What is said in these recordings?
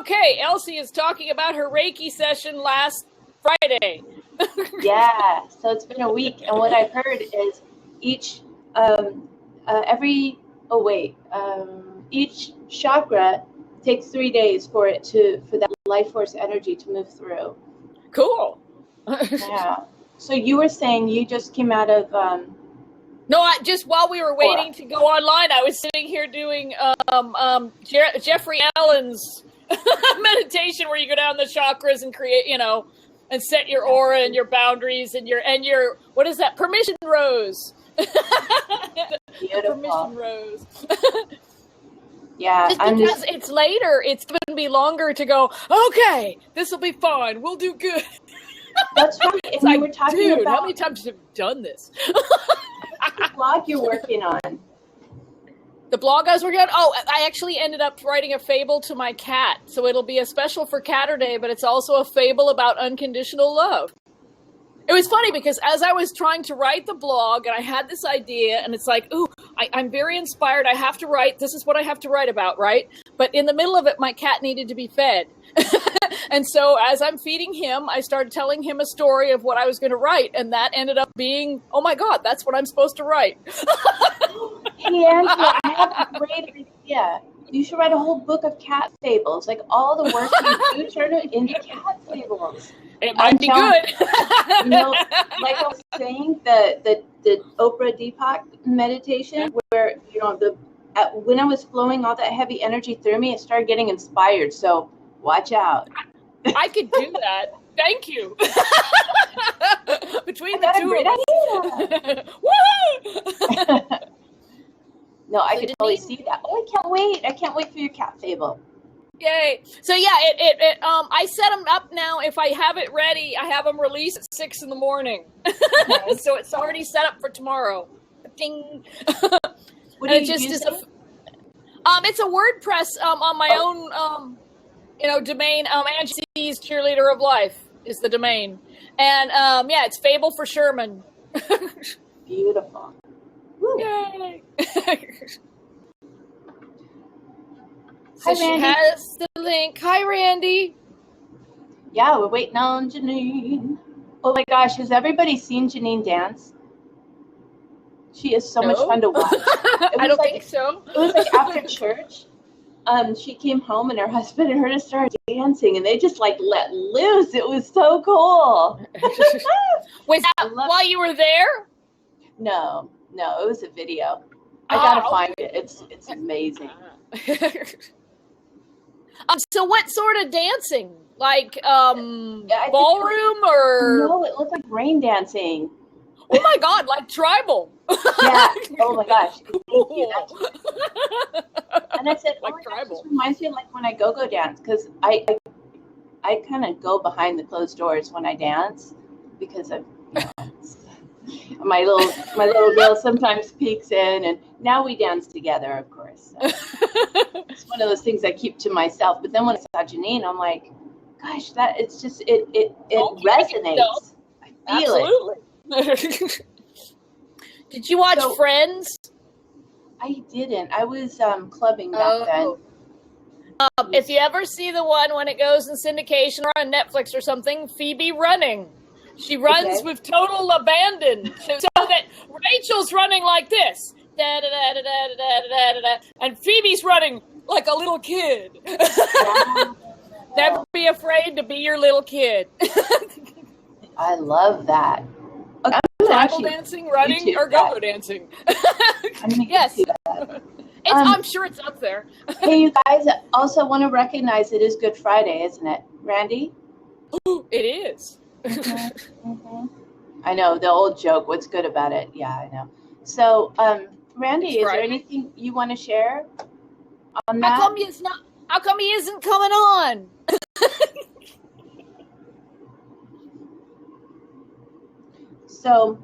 Okay, Elsie is talking about her Reiki session last Friday. Yeah, so it's been a week, and what I've heard is each chakra takes 3 days for that life force energy to move through. Cool. Yeah. So you were saying you just came out of No, just while we were waiting to go online, I was sitting here doing Jeffrey Allen's meditation, where you go down the chakras and create, and set your aura and your boundaries and your what is that? Permission rose. Beautiful. Permission rose. Yeah, just because it's later, it's going to be longer to go. Okay, this will be fun. We'll do good. That's right. It's like, we're talking about how many times have you done this? The blog you're working on. The blog I was working on? Oh, I actually ended up writing a fable to my cat. So it'll be a special for Catterday, but it's also a fable about unconditional love. It was funny because as I was trying to write the blog, and I had this idea, and it's like, ooh, I'm very inspired. I have to write. This is what I have to write about, right? But in the middle of it, my cat needed to be fed. And so as I'm feeding him, I started telling him a story of what I was going to write. And that ended up being, oh my God, that's what I'm supposed to write. Hey, Angela, I have a great idea. You should write a whole book of cat fables. Like all the work you do, turn it into cat fables. It might be good. Like I was saying, the Oprah Deepak meditation, where when I was flowing all that heavy energy through me, I started getting inspired. So watch out. I could do that. Thank you. Between the two of us. Woo! No, I could totally see that. Oh, I can't wait. I can't wait for your cat fable. Yay. So yeah, I set them up now. If I have it ready, I have them released at 6 a.m. Okay. So it's already set up for tomorrow. Ding. What are you using? It's a WordPress on my own domain. Angie's Cheerleader of Life is the domain. And it's Fable for Sherman. Beautiful. Woo. Yay. Hi, she has the link. Hi, Randy. Yeah, we're waiting on Janeen. Oh my gosh, has everybody seen Janeen dance? She is so much fun to watch. I don't think so. It was like after church. She came home and her husband and her just started dancing, and they just like let loose. It was so cool. Was that while you were there? No, it was a video. I gotta find it. It's amazing. So what sort of dancing? Like ballroom or? No, it looked like rain dancing. Oh my God, like tribal. Yeah. Oh my gosh. Cool. And I said, like tribal. This reminds me of like when I go dance, because I kind of go behind the closed doors when I dance because of my little girl sometimes peeks in, and now we dance together, of course. So it's one of those things I keep to myself. But then when I saw Janeen, I'm like, gosh, that it's just it resonates. I feel it. Did you watch Friends? I didn't. I was clubbing back then. If you ever see the one when it goes in syndication or on Netflix or something, Phoebe running. She runs with total abandon, so that Rachel's running like this, and Phoebe's running like a little kid. Never be afraid to be your little kid. I love that. Okay, tribal dancing, running, YouTube, or go-go dancing. Yes. I'm sure it's up there. Hey, you guys also want to recognize it is Good Friday, isn't it, Randy? Ooh, it is. Mm-hmm. I know, the old joke, what's good about it? Yeah, I know. So, Randy, is there anything you want to share on that? How come he isn't coming on? So,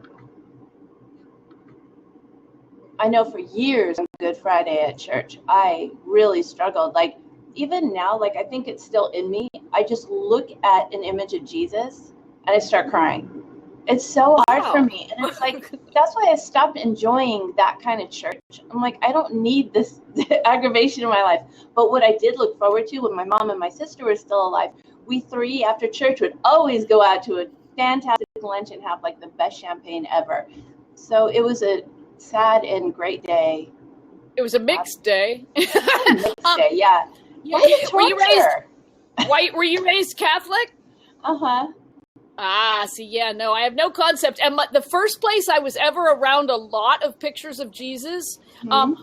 I know for years on Good Friday at church, I really struggled. Like, even now, like, I think it's still in me. I just look at an image of Jesus and I start crying. It's so hard Wow. for me. And it's like, that's why I stopped enjoying that kind of church. I'm like, I don't need this aggravation in my life. But what I did look forward to when my mom and my sister were still alive, we three after church would always go out to a fantastic lunch and have like the best champagne ever. So it was a sad and great day. It was a mixed day. Mixed day, yeah. Yeah. Were you raised Catholic? Uh-huh. Ah, see, yeah, no, I have no concept. And the first place I was ever around a lot of pictures of Jesus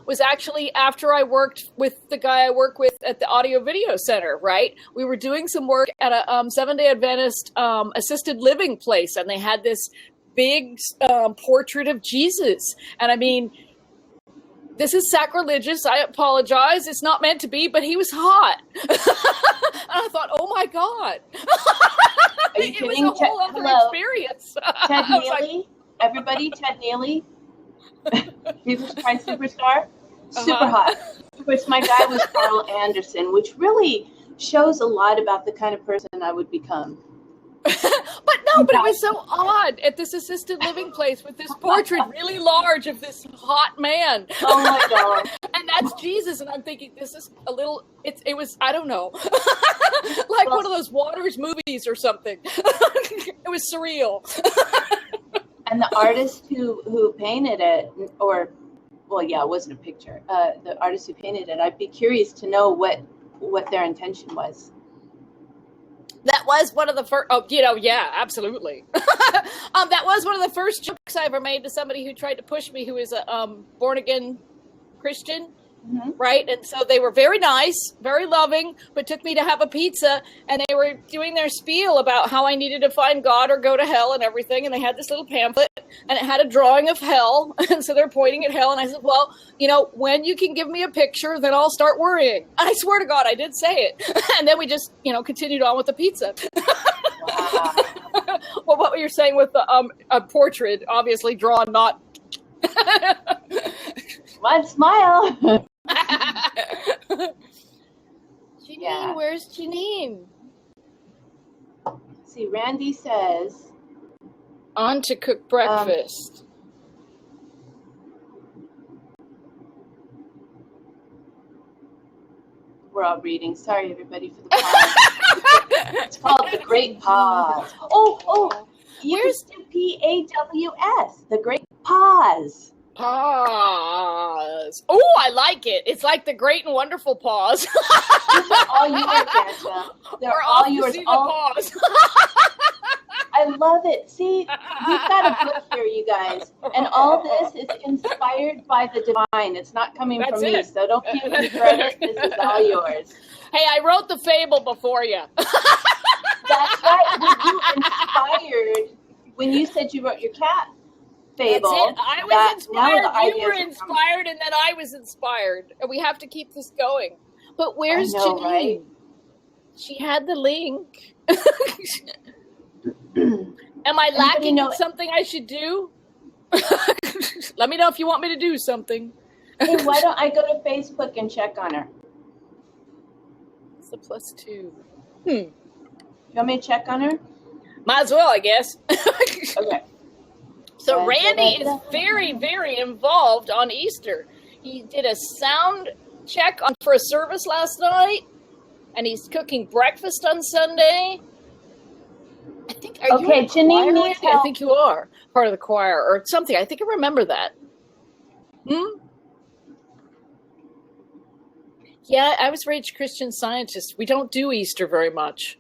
was actually after I worked with the guy I work with at the Audio Video Center, right? We were doing some work at a Seventh-day Adventist assisted living place, and they had this big portrait of Jesus. And I mean, this is sacrilegious. I apologize. It's not meant to be, but he was hot. And I thought, oh my God. Are you it kidding? was a whole other experience. Ted Neely, everybody, Ted Neely, Jesus Christ Superstar, super hot. Of course, my guy was Carl Anderson, which really shows a lot about the kind of person I would become. But it was so odd at this assisted living place with this portrait really large of this hot man. Oh my God. And that's Jesus. And I'm thinking, this is a little, it was, I don't know, like one of those Waters movies or something. It was surreal. And the artist who painted it, it wasn't a picture. The artist who painted it, I'd be curious to know what their intention was. That was one of the first, yeah, absolutely. That was one of the first jokes I ever made to somebody who tried to push me, who is a born-again Christian, right? And so they were very nice, very loving, but took me to have a pizza, and they were doing their spiel about how I needed to find God or go to hell and everything, and they had this little pamphlet, and it had a drawing of hell, and so they're pointing at hell, and I said, well, when you can give me a picture, then I'll start worrying. And I swear to God, I did say it. And then we just, continued on with the pizza. Wow. Well, what you're saying with the a portrait, obviously drawn, not... One smile. Janeen, where's Janeen? See, Randy says... On to cook breakfast. We're all reading. Sorry, everybody, for the pause. It's called The Great Pause. Oh, where's the PAWS? The Great Pause. Pause. Oh, I like it. It's like the great and wonderful pause. These are all yours, Angela. They're all yours. Pause. I love it. See, we've got a book here, you guys. And all this is inspired by the divine. It's not coming from me, so don't give me credit. This is all yours. Hey, I wrote the fable before you. That's right. You inspired when you said you wrote your cat fable. That's it. I was inspired. You were inspired, and then I was inspired. And we have to keep this going. But where's Janeen? Right? She had the link. Am I lacking in something I should do? Let me know if you want me to do something. Hey, why don't I go to Facebook and check on her? It's a +2. You want me to check on her? Might as well, I guess. Okay. So Randy is very, very involved on Easter. He did a sound check for a service last night, and he's cooking breakfast on Sunday. I think. Are you in the Janeen choir, needs help. I think you are part of the choir or something. I think I remember that. Yeah, I was raised Christian Scientist. We don't do Easter very much.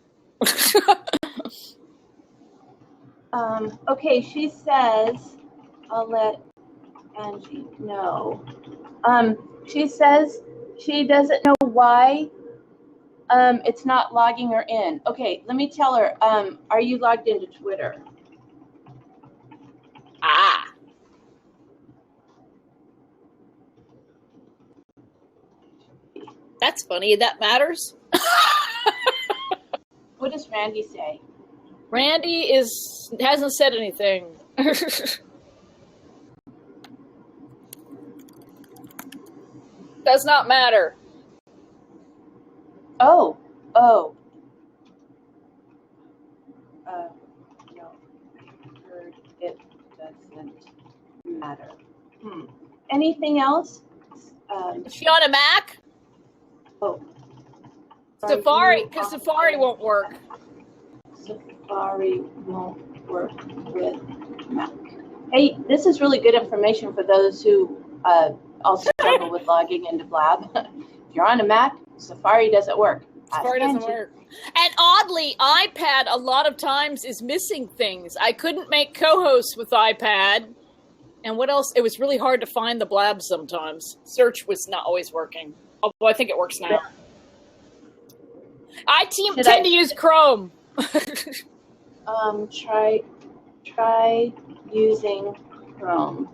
Okay, she says, I'll let Angie know. She says she doesn't know why it's not logging her in. Okay, let me tell her, are you logged into Twitter? Ah. That's funny. That matters. What does Randy say? Randy hasn't said anything. Does not matter. Oh. No. Heard doesn't matter. Anything else? Is she on a Mac? Oh, Safari, because Safari won't work. Safari won't work with Mac. Hey, this is really good information for those who also struggle with logging into Blab. If you're on a Mac, Safari doesn't work. Safari doesn't work. And oddly, iPad a lot of times is missing things. I couldn't make co-hosts with iPad. And what else? It was really hard to find the Blab sometimes. Search was not always working. Although I think it works now. I tend to use Chrome. Try using Chrome.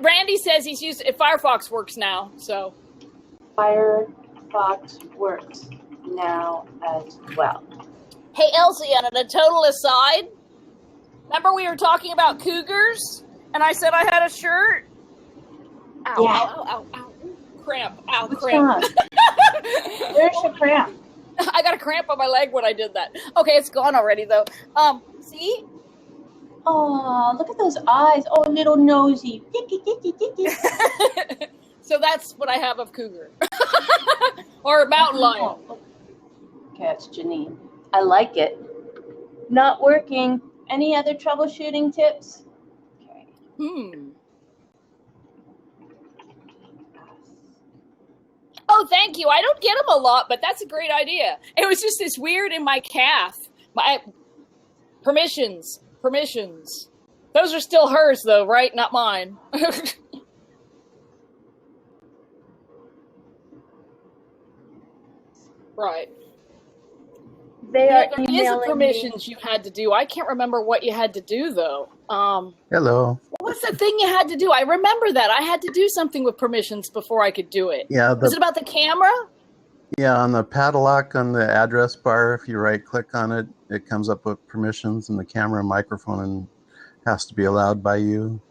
Randy says he's used Firefox works now, so Firefox works now as well. Hey Elsie, on a total aside, remember we were talking about cougars, and I said I had a shirt. Ow! Yeah. Ow! Ow! Ow! Cramp! Ow! Cramp! Where's your cramp? I got a cramp on my leg when I did that. Okay, it's gone already though. See? Oh, look at those eyes. Oh, little nosy. So that's what I have of cougar. Or mountain lion. Okay, it's Janeen. I like it. Not working. Any other troubleshooting tips? Okay. Oh, thank you. I don't get them a lot, but that's a great idea. It was just this weird in my calf. My permissions. Those are still hers, though, right? Not mine. Right. There is a permissions you had to do. I can't remember what you had to do, though. Hello. What's the thing you had to do? I remember that. I had to do something with permissions before I could do it. Yeah. Was it about the camera? Yeah, on the padlock on the address bar, if you right-click on it, it comes up with permissions, and the camera and microphone has to be allowed by you.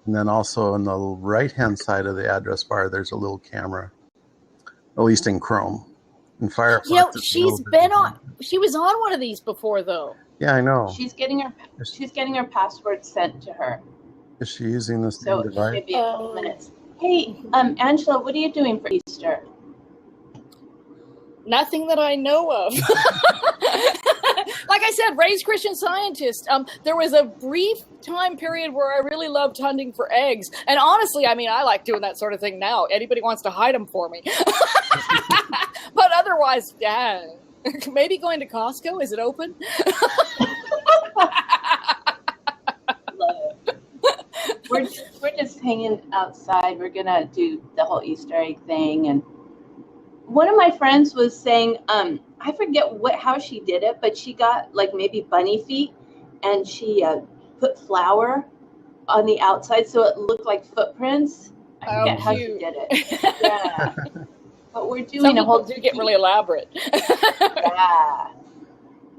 And then also on the right-hand side of the address bar, there's a little camera, at least in Chrome. In Firefox, She was on one of these before, though. Yeah, I know. She's getting her password sent to her. Is she using the same device? So maybe a couple minutes. Hey, Angela, what are you doing for Easter? Nothing that I know of. Like I said, raised Christian Scientist. There was a brief time period where I really loved hunting for eggs. And honestly, I mean, I like doing that sort of thing now. Anybody wants to hide them for me. But otherwise, yeah. Maybe going to Costco. Is it open? Love it. We're just hanging outside. We're going to do the whole Easter egg thing. And one of my friends was saying, I forget how she did it, but she got like maybe bunny feet, and she put flour on the outside so it looked like footprints. I forget how she did it. Yeah. But we're doing a whole. Do get really elaborate.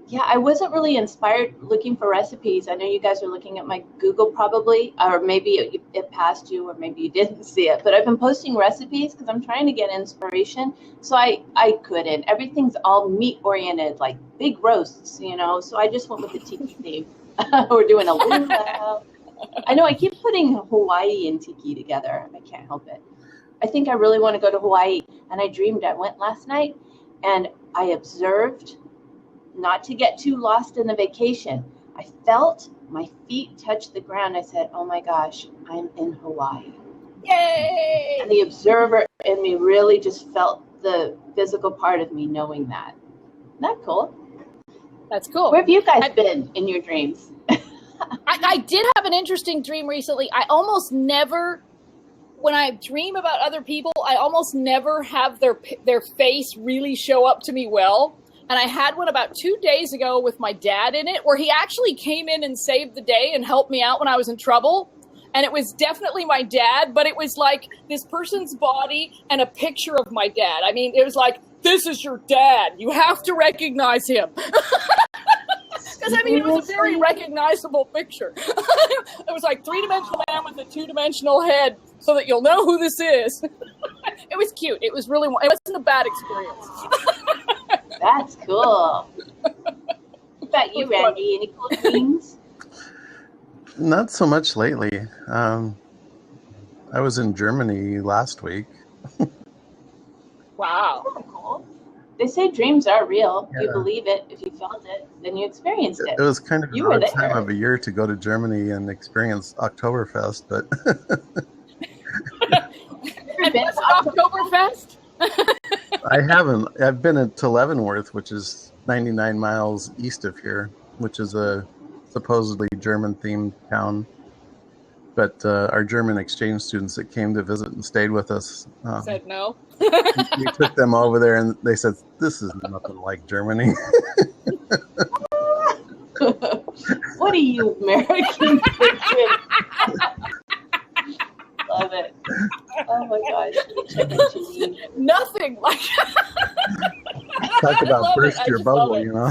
Yeah, I wasn't really inspired looking for recipes. I know you guys are looking at my Google probably, or maybe it passed you, or maybe you didn't see it. But I've been posting recipes because I'm trying to get inspiration. So I couldn't. Everything's all meat oriented, like big roasts, So I just went with the tiki theme. We're doing a luau. I know I keep putting Hawaii and tiki together. I can't help it. I think I really want to go to Hawaii. And I dreamed I went last night, and I observed, not to get too lost in the vacation. I felt my feet touch the ground. I said, oh my gosh, I'm in Hawaii. Yay! And the observer in me really just felt the physical part of me knowing that. Isn't that cool? That's cool. Where have you guys been in your dreams? I did have an interesting dream recently. I almost never, when I dream about other people, I almost never have their face really show up to me well. And I had one about 2 days ago with my dad in it, where he actually came in and saved the day and helped me out when I was in trouble. And it was definitely my dad, but it was like this person's body and a picture of my dad. I mean, it was like, this is your dad. You have to recognize him. Because, I mean, it was a very recognizable picture. It was like 3-dimensional man with a 2-dimensional head, so that you'll know who this is. It was cute. It was really, it wasn't a bad experience. That's cool. What about you, Randy? Any cool dreams? Not so much lately. I was in Germany last week. Wow. That's cool. They say dreams are real. If you Yeah. believe it, if you felt it, then you experienced it. It was kind of You an were odd there. time of a year to go to Germany and experience Oktoberfest, but And was it Oktoberfest? I haven't. I've been to Leavenworth, which is 99 miles east of here, which is a supposedly German-themed town. But our German exchange students that came to visit and stayed with us, Said no. we took them over there, and they said, "This is nothing like Germany." What are you, American? Love it. Oh my gosh. Nothing like. Talk I about love burst it. I your just love bubble, it. you know.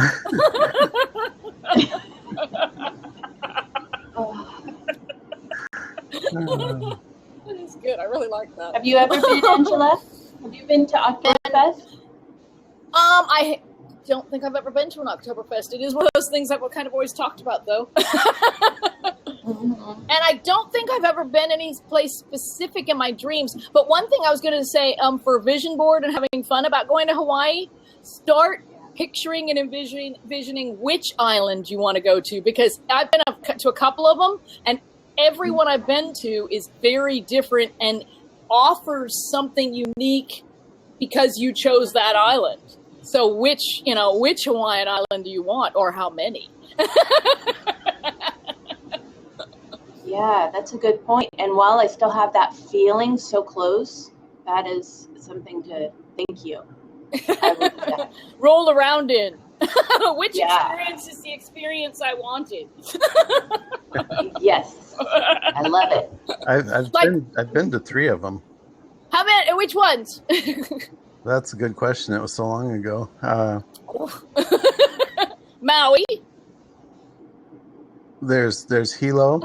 That is good. I really like that. Have you ever been, Angela? Have you been to Oktoberfest? I don't think I've ever been to an Oktoberfest. It is one of those things that we're kind of always talked about, though. Mm-hmm. And I don't think I've ever been any place specific in my dreams. But one thing I was going to say, for vision board and having fun about going to Hawaii, start picturing and envisioning which island you want to go to, because I've been to a couple of them, and every one I've been to is very different and offers something unique because you chose that island. So which Hawaiian island do you want, or how many? Yeah, that's a good point. And while I still have that feeling so close, that is something to thank you. I will do that. Roll around in. Which Yeah. experience is the experience I wanted? Yes, I love it. I've been to 3 of them. How many? Which ones? That's a good question. It was so long ago. Maui. There's Hilo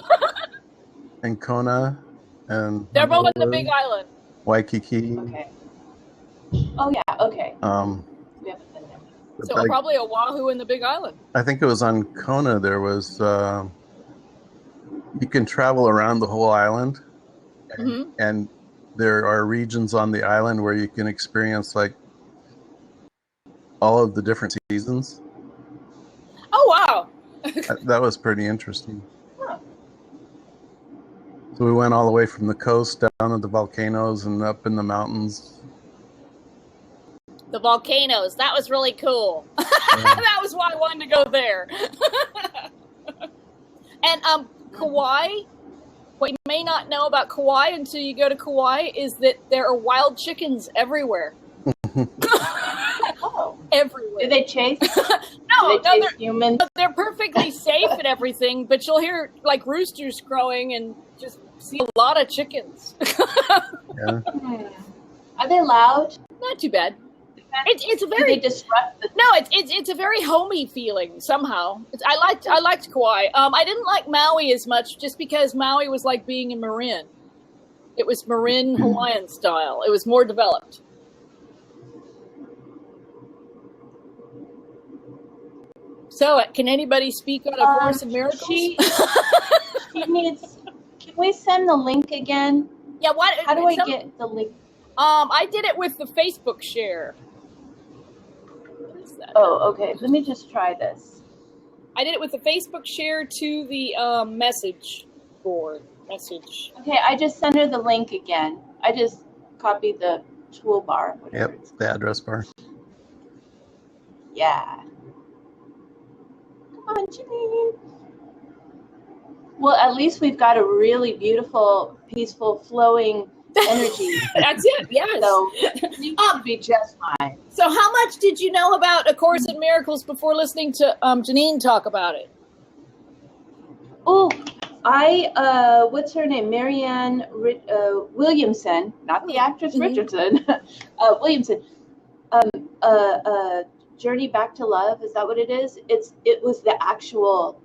and Kona and They're both on the Big Island. Waikiki. Okay. Oh yeah. Okay. We haven't been there. So probably Oahu and the Big Island. I think it was on Kona. There was you can travel around the whole island, Mm-hmm. and there are regions on the island where you can experience like all of the different seasons. Oh wow! That was pretty interesting. Huh. So we went all the way from the coast down to the volcanoes and up in the mountains. The volcanoes. That was really cool. That was why I wanted to go there. And Kauai. What you may not know about Kauai until you go to Kauai is that there are wild chickens everywhere. Oh. Everywhere. Do they chase? No, Do they chase humans? they're perfectly safe and everything, but you'll hear like roosters crowing and just see a lot of chickens. Yeah. Are they loud? Not too bad. It's a Do very they disrupt the? no. It's a very homey feeling somehow. I liked Kauai. I didn't like Maui as much just because Maui was like being in Marin. It was Marin Hawaiian style. It was more developed. So, can anybody speak on A Course in Miracles? She needs. Can we send the link again? Yeah. What? How do I get the link? I did it with the Facebook share. What is that? Oh, okay. Let me just try this. I did it with the Facebook share to the message board. Message. Okay, I just sent her the link again. I just copied the toolbar. Whatever Yep, it's the address bar. Yeah. Come on, Janeen. Well, at least we've got a really beautiful, peaceful, flowing energy. That's it. Yes. So you should be just fine. So, how much did you know about A Course in Miracles before listening to Janeen talk about it? Oh, what's her name? Marianne Williamson, not the actress Richardson. Williamson. Journey Back to Love. Is that what it is? It was the actual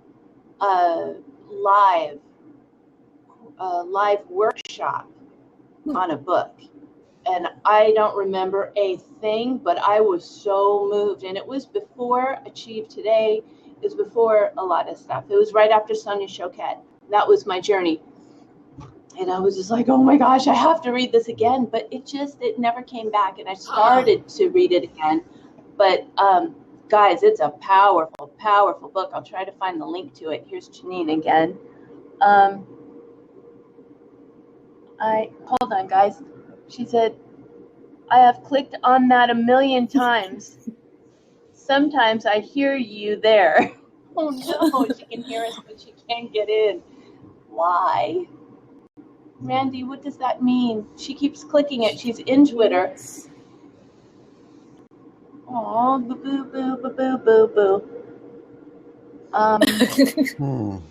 live workshop on a book, and I don't remember a thing, but I was so moved. And it was before Achieve Today. It was before a lot of stuff. It was right after Sonia Choquette. that was my journey. And I was just like, oh my gosh, I have to read this again. But it never came back. And I started to read it again. But guys, it's a powerful, powerful book. I'll try to find the link to it. Here's Janeen again. Hold on, guys. She said, I have clicked on that a million times. Sometimes I hear you there. Oh no, she can hear us, but she can't get in. Why? Randy, what does that mean? She keeps clicking it. She's in Twitter. Oh, boo, boo, boo, boo, boo, boo, boo.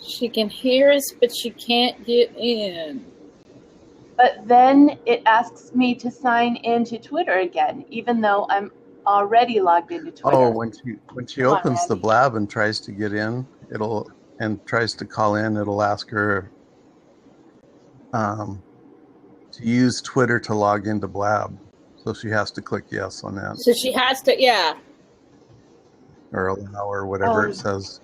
She can hear us, but she can't get in. But then it asks me to sign into Twitter again, even though I'm already logged into Twitter. Oh, when she opens the Blab and tries to get in, tries to call in, it'll ask her to use Twitter to log into Blab. So she has to click yes on that. So she has to, yeah. Or allow or whatever it says.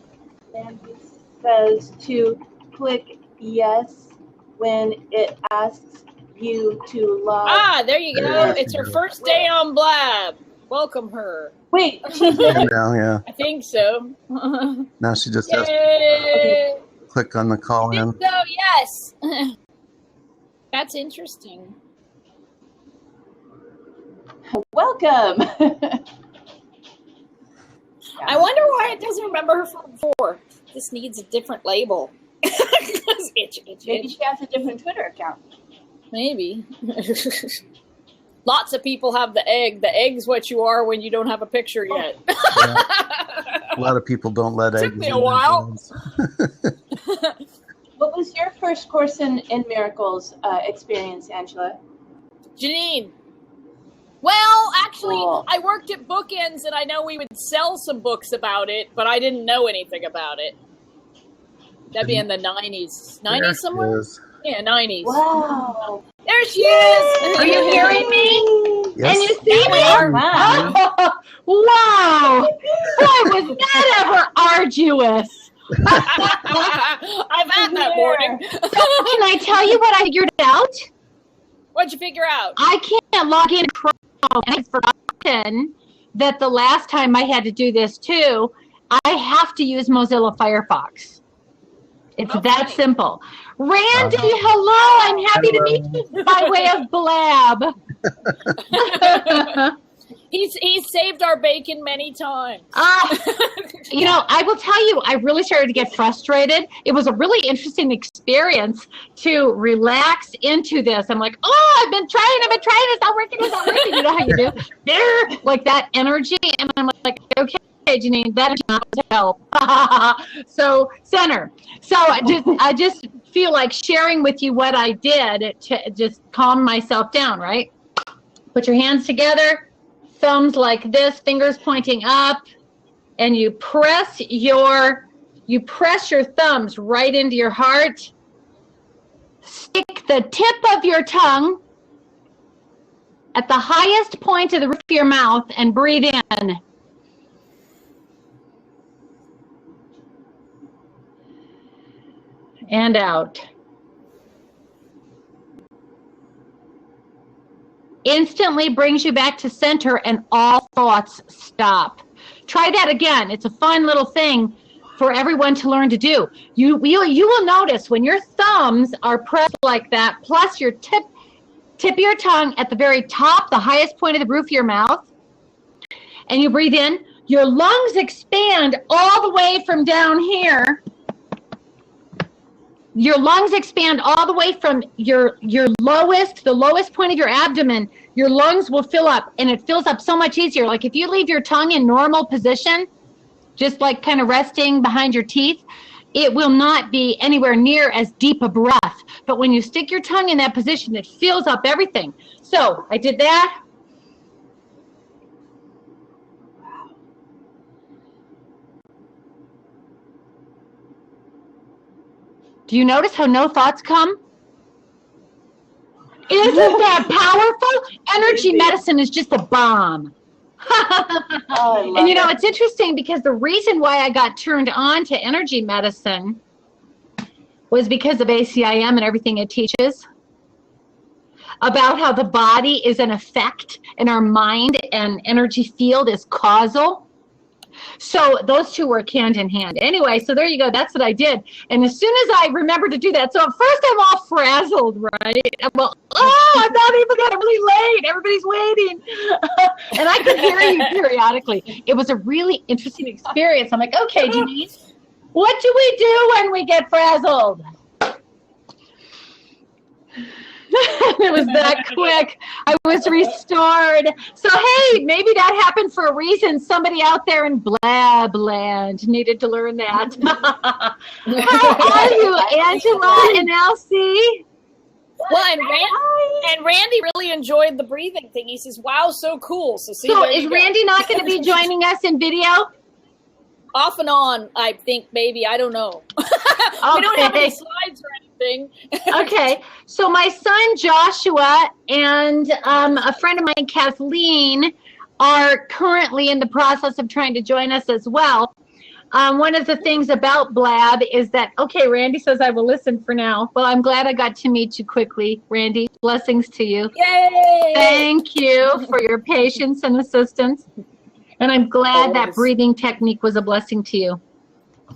And it says to click yes when it asks you to log. There you go. It's her first day on Blab. Welcome her. Wait. Now, yeah. I think so. Now she just has to click on the call in. So, yes. That's interesting. Welcome. I wonder why it doesn't remember her from before. This needs a different label. Maybe she has a different Twitter account. Maybe. Lots of people have the egg. The egg's what you are when you don't have a picture yet. Yeah. A lot of people don't let eggs. Took me a while. What was your first Course in Miracles experience, Angela? Janeen. Well, actually, Cool. I worked at Bookends, and I know we would sell some books about it, but I didn't know anything about it. That'd be in the 90s. 90s somewhere? Yeah, 90s. Wow. There she is! Are you hearing me? Yes. And you see me? Wow. Wow. Boy, was that ever arduous. I've had that morning. Can I tell you what I figured out? What'd you figure out? I can't log in Chrome, and I've forgotten that the last time I had to do this too, I have to use Mozilla Firefox. It's that simple. Randy, hello. I'm happy to meet you by way of Blab. He's saved our bacon many times. I will tell you, I really started to get frustrated. It was a really interesting experience to relax into this. I'm like, I've been trying, it's not working. You know how you do? Like that energy. And I'm like, okay, Janeen, that is not help. So center. So I just feel like sharing with you what I did to just calm myself down, right? Put your hands together, thumbs like this, fingers pointing up, and you press your thumbs right into your heart. Stick the tip of your tongue at the highest point of the roof of your mouth and breathe in. And out. Instantly brings you back to center and all thoughts stop. Try that again. It's a fun little thing for everyone to learn to do. You will notice when your thumbs are pressed like that, plus your tip of your tongue at the very top, the highest point of the roof of your mouth, and you breathe in, your lungs expand all the way from down here. Your lungs expand all the way from the lowest point of your abdomen. Your lungs will fill up, and it fills up so much easier. Like if you leave your tongue in normal position, just like kind of resting behind your teeth, it will not be anywhere near as deep a breath. But when you stick your tongue in that position, it fills up everything. So I did that. Do you notice how no thoughts come? Isn't that powerful? Energy medicine is just a bomb. And you know, it's interesting because the reason why I got turned on to energy medicine was because of ACIM and everything it teaches about how the body is an effect and our mind and energy field is causal. So those two work hand in hand. Anyway, so there you go. That's what I did. And as soon as I remembered to do that, so at first I'm all frazzled, right? I'm well, I'm not even that really late. Everybody's waiting. And I could hear you periodically. It was a really interesting experience. I'm like, okay, Janeen, what do we do when we get frazzled? It was that quick. I was restored. So, hey, maybe that happened for a reason. Somebody out there in Blab Land needed to learn that. How are you, Angela and Elsie? Well, and Randy really enjoyed the breathing thing. He says, wow, so cool. So is Randy not going to be joining us in video? Off and on, I think, maybe. I don't know. We don't have any slides or anything. Okay. So my son, Joshua, and a friend of mine, Kathleen, are currently in the process of trying to join us as well. One of the things about Blab is that, okay, Randy says I will listen for now. Well, I'm glad I got to meet you quickly, Randy. Blessings to you. Yay! Thank you for your patience and assistance. And I'm glad that breathing technique was a blessing to you.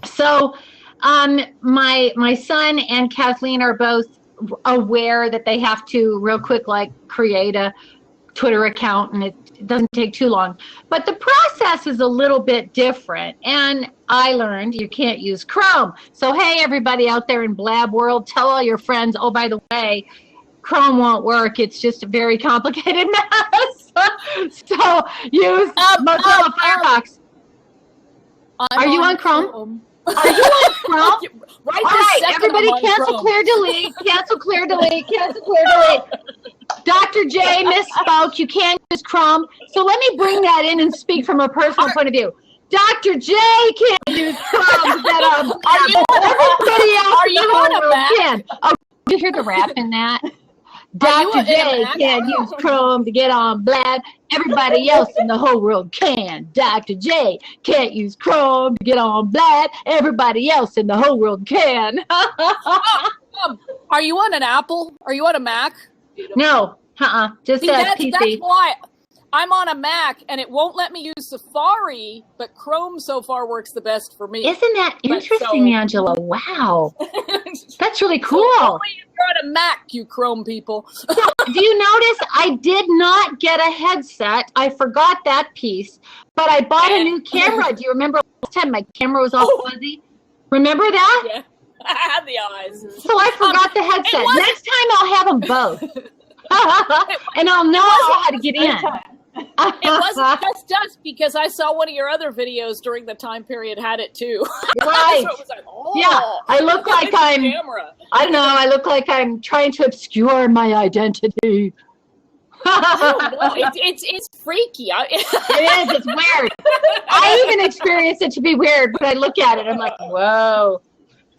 So my son and Kathleen are both aware that they have to real quick, like, create a Twitter account, and it doesn't take too long. But the process is a little bit different. And I learned you can't use Chrome. So, hey, everybody out there in Blab World, tell all your friends, oh, by the way, Chrome won't work. It's just a very complicated mess. So use Mozilla Firefox. Are you on Chrome? Are you on Chrome? Right, all right, everybody cancel, clear, delete, cancel, clear, delete, cancel, clear, delete. Dr. J misspoke. You can't use Chrome. So let me bring that in and speak from a personal point of view. Dr. J can't use Chrome. Everybody else in the whole world can. Oh, did you hear the rap in that? Dr. J can't use Chrome to get on Blab. Everybody else in the whole world can. Dr. J can't use Chrome to get on Blab. Everybody else in the whole world can. Are you on an Apple? Are you on a Mac? No. Just See, PC. That's why I'm on a Mac, and it won't let me use Safari, but Chrome so far works the best for me. Isn't that interesting, Angela? Wow. That's really cool. So only if you're on a Mac, you Chrome people. So, do you notice I did not get a headset? I forgot that piece, but I bought a new camera. Do you remember last time my camera was all fuzzy? Remember that? Yeah, I had the eyes. So I forgot the headset. Next time I'll have them both. And I'll know how to get in. It wasn't just us, because I saw one of your other videos during the time period had it too. Right. So it was like, yeah, I look like I'm, camera. I don't know, I look like I'm trying to obscure my identity. No, it's freaky. It is, it's weird. I even experience it to be weird, but I look at it, I'm like, whoa.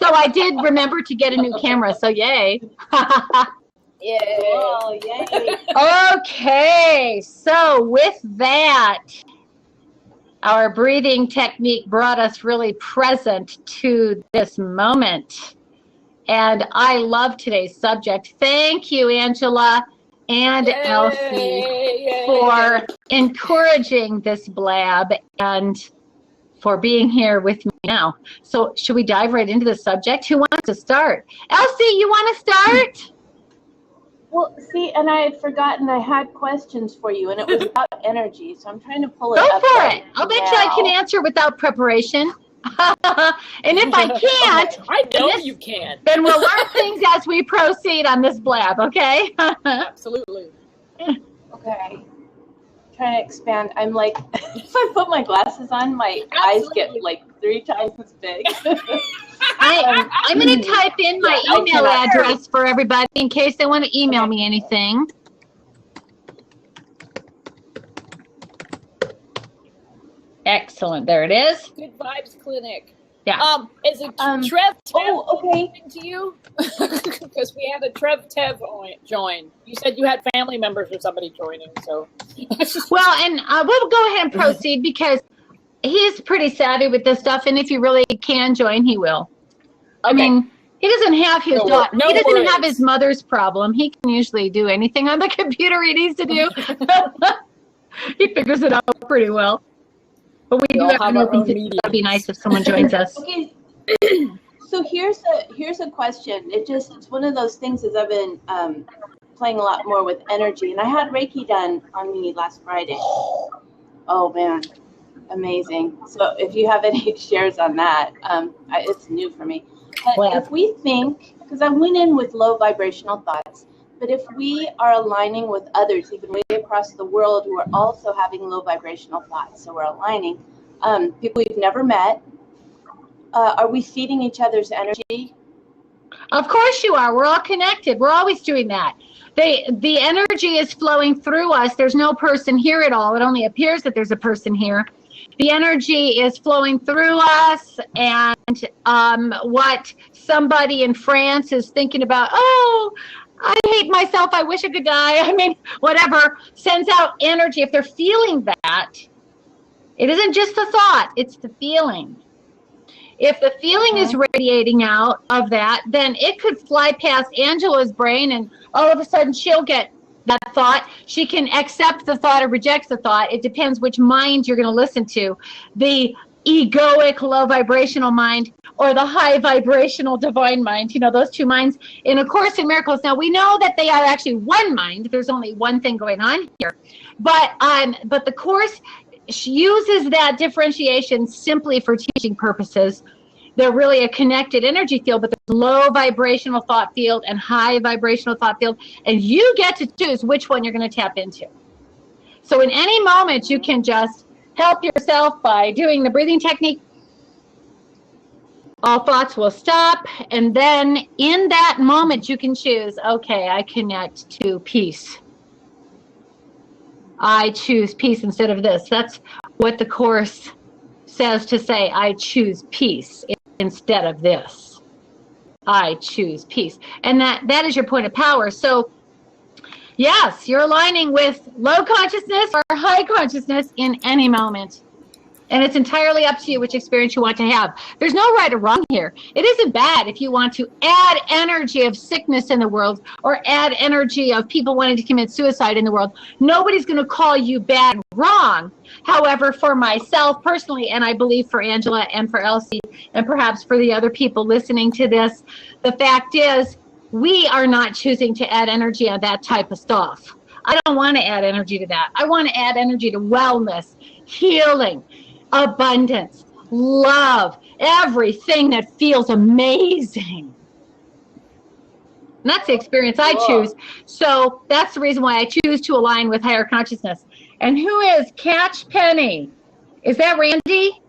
So I did remember to get a new camera, so yay. Yay. Oh, yay. Okay, so with that, our breathing technique brought us really present to this moment. And I love today's subject. Thank you, Angela and Elsie, for encouraging this blab and for being here with me now. So should we dive right into the subject? Who wants to start? Elsie, you want to start? Well, see, and I had forgotten I had questions for you, and it was about energy, so I'm trying to pull it up. Go for it. I'll bet you I can answer without preparation. And if I can't, I know you can. Then we'll learn things as we proceed on this blab, okay? Absolutely. Okay. Trying to expand. I'm like, if I put my glasses on, my eyes get like 3 times as big. I'm going to type in my email address for everybody in case they want to email me anything. Excellent. There it is. Good Vibes Clinic. Yeah. Is it Trev Tev okay. to you? Because we had a Trev Tev join. You said you had family members or somebody joining, so. Well, and we'll go ahead and proceed because he's pretty savvy with this stuff, and if you really can join, he will. Okay. I mean, He doesn't have his daughter. No he doesn't worries. have his mother's problem. He can usually do anything on the computer he needs to do. He figures it out pretty well. But we do have an open meeting. That'd be nice if someone joins us. Okay. So here's a question. It's one of those things as I've been playing a lot more with energy, and I had Reiki done on me last Friday. Oh man, amazing. So if you have any shares on that, it's new for me. But if we think, because I went in with low vibrational thoughts, but if we are aligning with others, even way across the world, who are also having low vibrational thoughts, so we're aligning, people we've never met, are we feeding each other's energy? Of course you are. We're all connected. We're always doing that. The energy is flowing through us. There's no person here at all. It only appears that there's a person here. The energy is flowing through us, and what somebody in France is thinking about, oh, I hate myself, I wish I could die, I mean, whatever, sends out energy. If they're feeling that, it isn't just the thought, it's the feeling. If the feeling is radiating out of that, then it could fly past Angela's brain, and all of a sudden she'll get that thought. She can accept the thought or reject the thought. It depends which mind you're going to listen to. The egoic, low vibrational mind, or the high vibrational divine mind. You know, those two minds in A Course in Miracles. Now, we know that they are actually one mind. There's only one thing going on here. But the Course uses that differentiation simply for teaching purposes. They're really a connected energy field, but there's low vibrational thought field and high vibrational thought field, and you get to choose which one you're going to tap into. So in any moment, you can just help yourself by doing the breathing technique. All thoughts will stop, and then in that moment, you can choose, okay, I connect to peace. I choose peace instead of this. That's what the Course says to say, I choose peace instead of this. I choose peace. And that is your point of power. So, yes, you're aligning with low consciousness or high consciousness in any moment. And it's entirely up to you which experience you want to have. There's no right or wrong here. It isn't bad if you want to add energy of sickness in the world or add energy of people wanting to commit suicide in the world. Nobody's going to call you bad or wrong. However, for myself personally, and I believe for Angela and for Elsie, and perhaps for the other people listening to this, the fact is we are not choosing to add energy on that type of stuff. I don't want to add energy to that. I want to add energy to wellness, healing, abundance, love, everything that feels amazing. And that's the experience I choose. So that's the reason why I choose to align with higher consciousness. And who is Catch Penny? Is that Randy?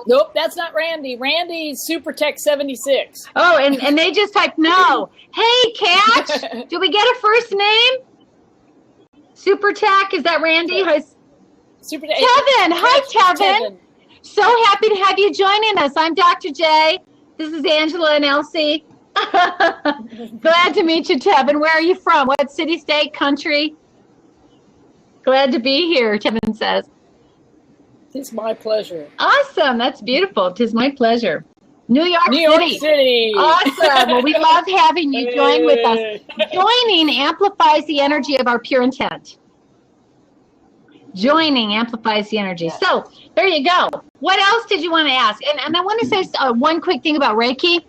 Nope, that's not Randy. Randy's Super Tech 76. Oh, and they just typed no. Hey, Catch, do we get a first name? Super Tech, is that Randy? Hi. Super Tech. Kevin, hi, Kevin. So happy to have you joining us. I'm Dr. J. This is Angela and Elsie. Glad to meet you, Kevin. Where are you from? What city, state, country? Glad to be here, Kevin says. It's my pleasure. Awesome. That's beautiful. Tis my pleasure. New York City. Awesome. Well, we love having you join with us. Joining amplifies the energy of our pure intent. Joining amplifies the energy. So there you go. What else did you want to ask? And I want to say one quick thing about Reiki.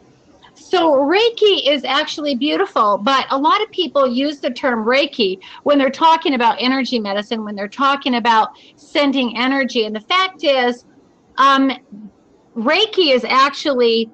So Reiki is actually beautiful, but a lot of people use the term Reiki when they're talking about energy medicine, when they're talking about sending energy. And the fact is, Reiki is actually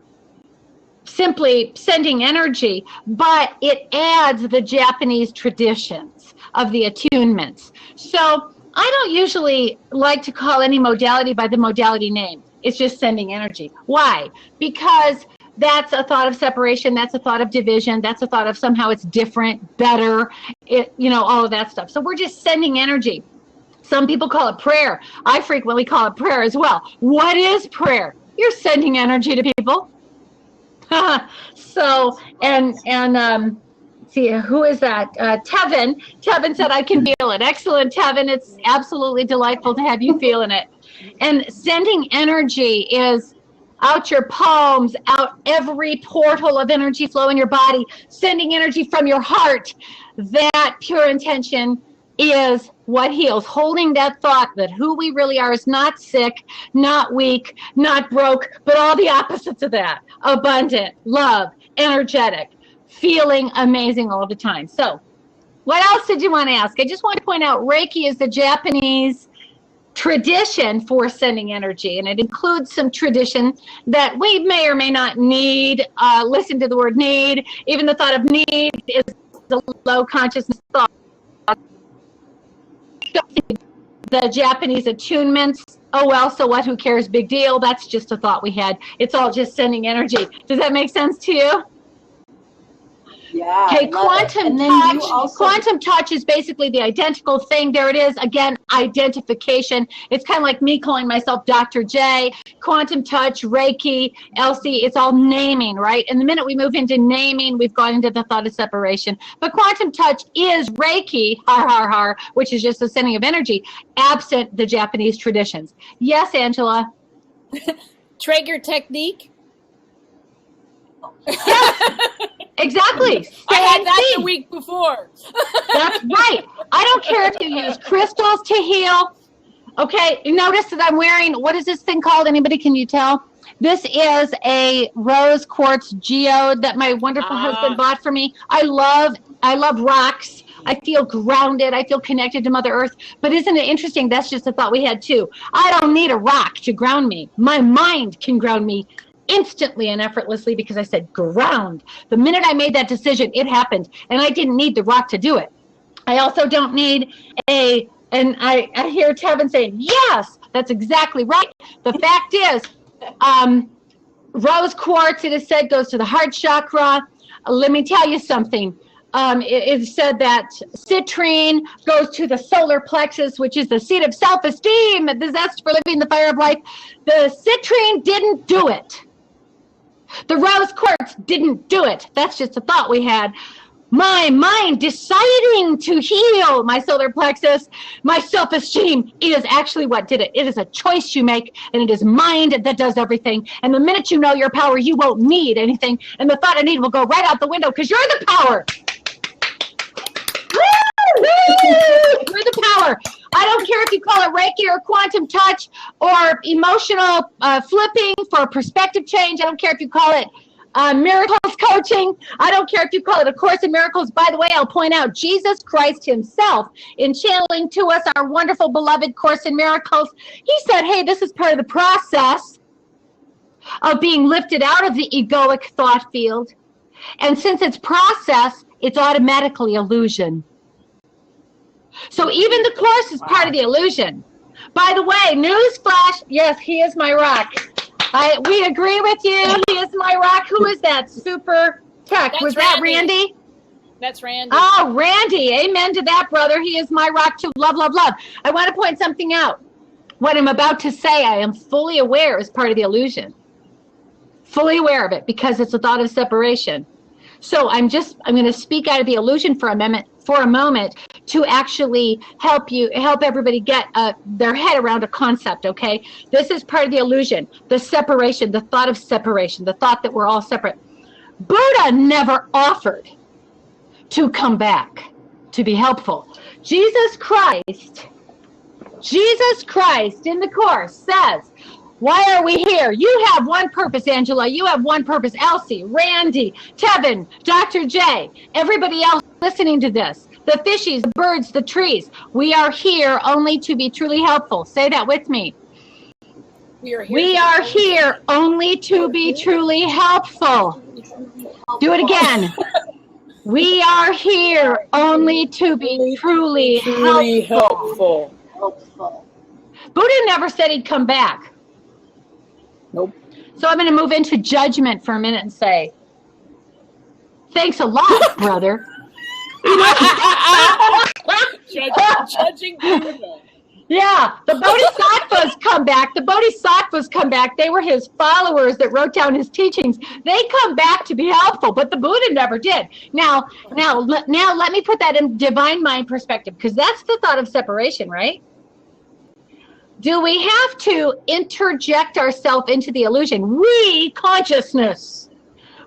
simply sending energy, but it adds the Japanese traditions of the attunements. So I don't usually like to call any modality by the modality name. It's just sending energy. Why? Because that's a thought of separation. That's a thought of division. That's a thought of somehow it's different, better, all of that stuff. So we're just sending energy. Some people call it prayer. I frequently call it prayer as well. What is prayer? You're sending energy to people. So, see, who is that? Tevin. Tevin said, I can feel it. Excellent, Tevin. It's absolutely delightful to have you feeling it. And sending energy is out your palms, out every portal of energy flow in your body, sending energy from your heart. That pure intention is what heals. Holding that thought that who we really are is not sick, not weak, not broke, but all the opposites of that. Abundant, love, energetic, feeling amazing all the time. So what else did you want to ask? I just want to point out Reiki is the Japanese tradition for sending energy, and it includes some tradition that we may or may not need. Listen to the word need. Even the thought of need is a low consciousness thought. The Japanese attunements, oh well, so what, who cares, big deal. That's just a thought we had. It's all just sending energy. Does that make sense to you? Yeah. Okay, quantum touch is basically the identical thing. There it is. Again, identification. It's kind of like me calling myself Dr. J. Quantum touch, Reiki, Elsie, it's all naming, right? And the minute we move into naming, we've gone into the thought of separation. But quantum touch is Reiki, har, har, har, which is just the sending of energy, absent the Japanese traditions. Yes, Angela? Traeger technique? Exactly. I had that the week before. That's right. I don't care if you use crystals to heal. Okay, you notice that I'm wearing, what is this thing called? Anybody, can you tell? This is a rose quartz geode that my wonderful husband bought for me. I love rocks. I feel grounded. I feel connected to Mother Earth. But isn't it interesting? That's just a thought we had too. I don't need a rock to ground me. My mind can ground me instantly and effortlessly because I said ground. The minute I made that decision, it happened. And I didn't need the rock to do it. I also don't need and I hear Tevin saying, yes, that's exactly right. The fact is, rose quartz, it is said, goes to the heart chakra. Let me tell you something. It is said that citrine goes to the solar plexus, which is the seat of self-esteem, the zest for living the fire of life. The citrine didn't do it. The rose quartz didn't do it. That's just a thought we had. My mind deciding to heal my solar plexus, my self-esteem is actually what did it. It is a choice you make, and it is mind that does everything. And the minute you know your power, you won't need anything. And the thought I need will go right out the window because you're the power. You're the power. I don't care if you call it Reiki or quantum touch or emotional flipping for perspective change. I don't care if you call it miracles coaching. I don't care if you call it A Course in Miracles. By the way, I'll point out Jesus Christ himself, in channeling to us our wonderful beloved Course in Miracles, he said, hey, this is part of the process of being lifted out of the egoic thought field. And since it's process, it's automatically illusion. So even the Course is part of the illusion. By the way, newsflash, yes, he is my rock. We agree with you. He is my rock. Who is that? Super Tech. That's Was that Randy. Randy? That's Randy. Oh, Randy. Amen to that, brother. He is my rock too. Love, love, love. I want to point something out. What I'm about to say, I am fully aware is part of the illusion. Fully aware of it because it's a thought of separation. So I'm going to speak out of the illusion for a moment to actually help everybody get their head around a concept, okay? This is part of the illusion, the separation, the thought of separation, the thought that we're all separate. Buddha never offered to come back to be helpful. Jesus Christ in the Course says, why are we here? You have one purpose, Angela. You have one purpose. Elsie, Randy, Tevin, Dr. J, everybody else listening to this, the fishies, the birds, the trees. We are here only to be truly helpful. Say that with me. We are here only to be truly helpful. Do it again. We are here only to be truly helpful. Buddha never said he'd come back. Nope. So I'm going to move into judgment for a minute and say, thanks a lot, brother. Judging Buddha. Yeah, the Bodhisattvas come back. The Bodhisattvas come back. They were his followers that wrote down his teachings. They come back to be helpful, but the Buddha never did. Now, let me put that in divine mind perspective, because that's the thought of separation, right? do we have to interject ourselves into the illusion? We, consciousness,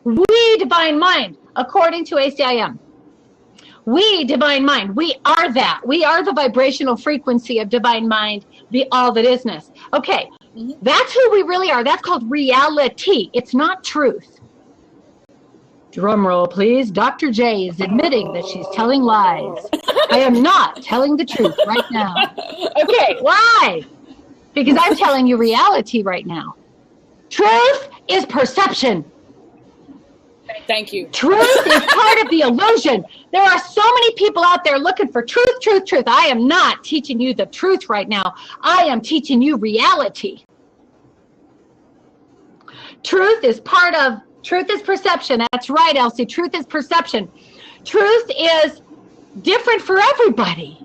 we, divine mind, according to ACIM. We, divine mind, we are that. We are the vibrational frequency of divine mind, the all that isness. Okay, that's who we really are. That's called reality. It's not truth. Drum roll, please. Dr. J is admitting that she's telling lies. I am not telling the truth right now. Okay, why? Because I'm telling you reality right now. Truth is perception. Thank you. Truth is part of the illusion. There are so many people out there looking for truth, truth, truth. I am not teaching you the truth right now. I am teaching you reality. Truth is perception. That's right, Elsie. Truth is perception. Truth is different for everybody.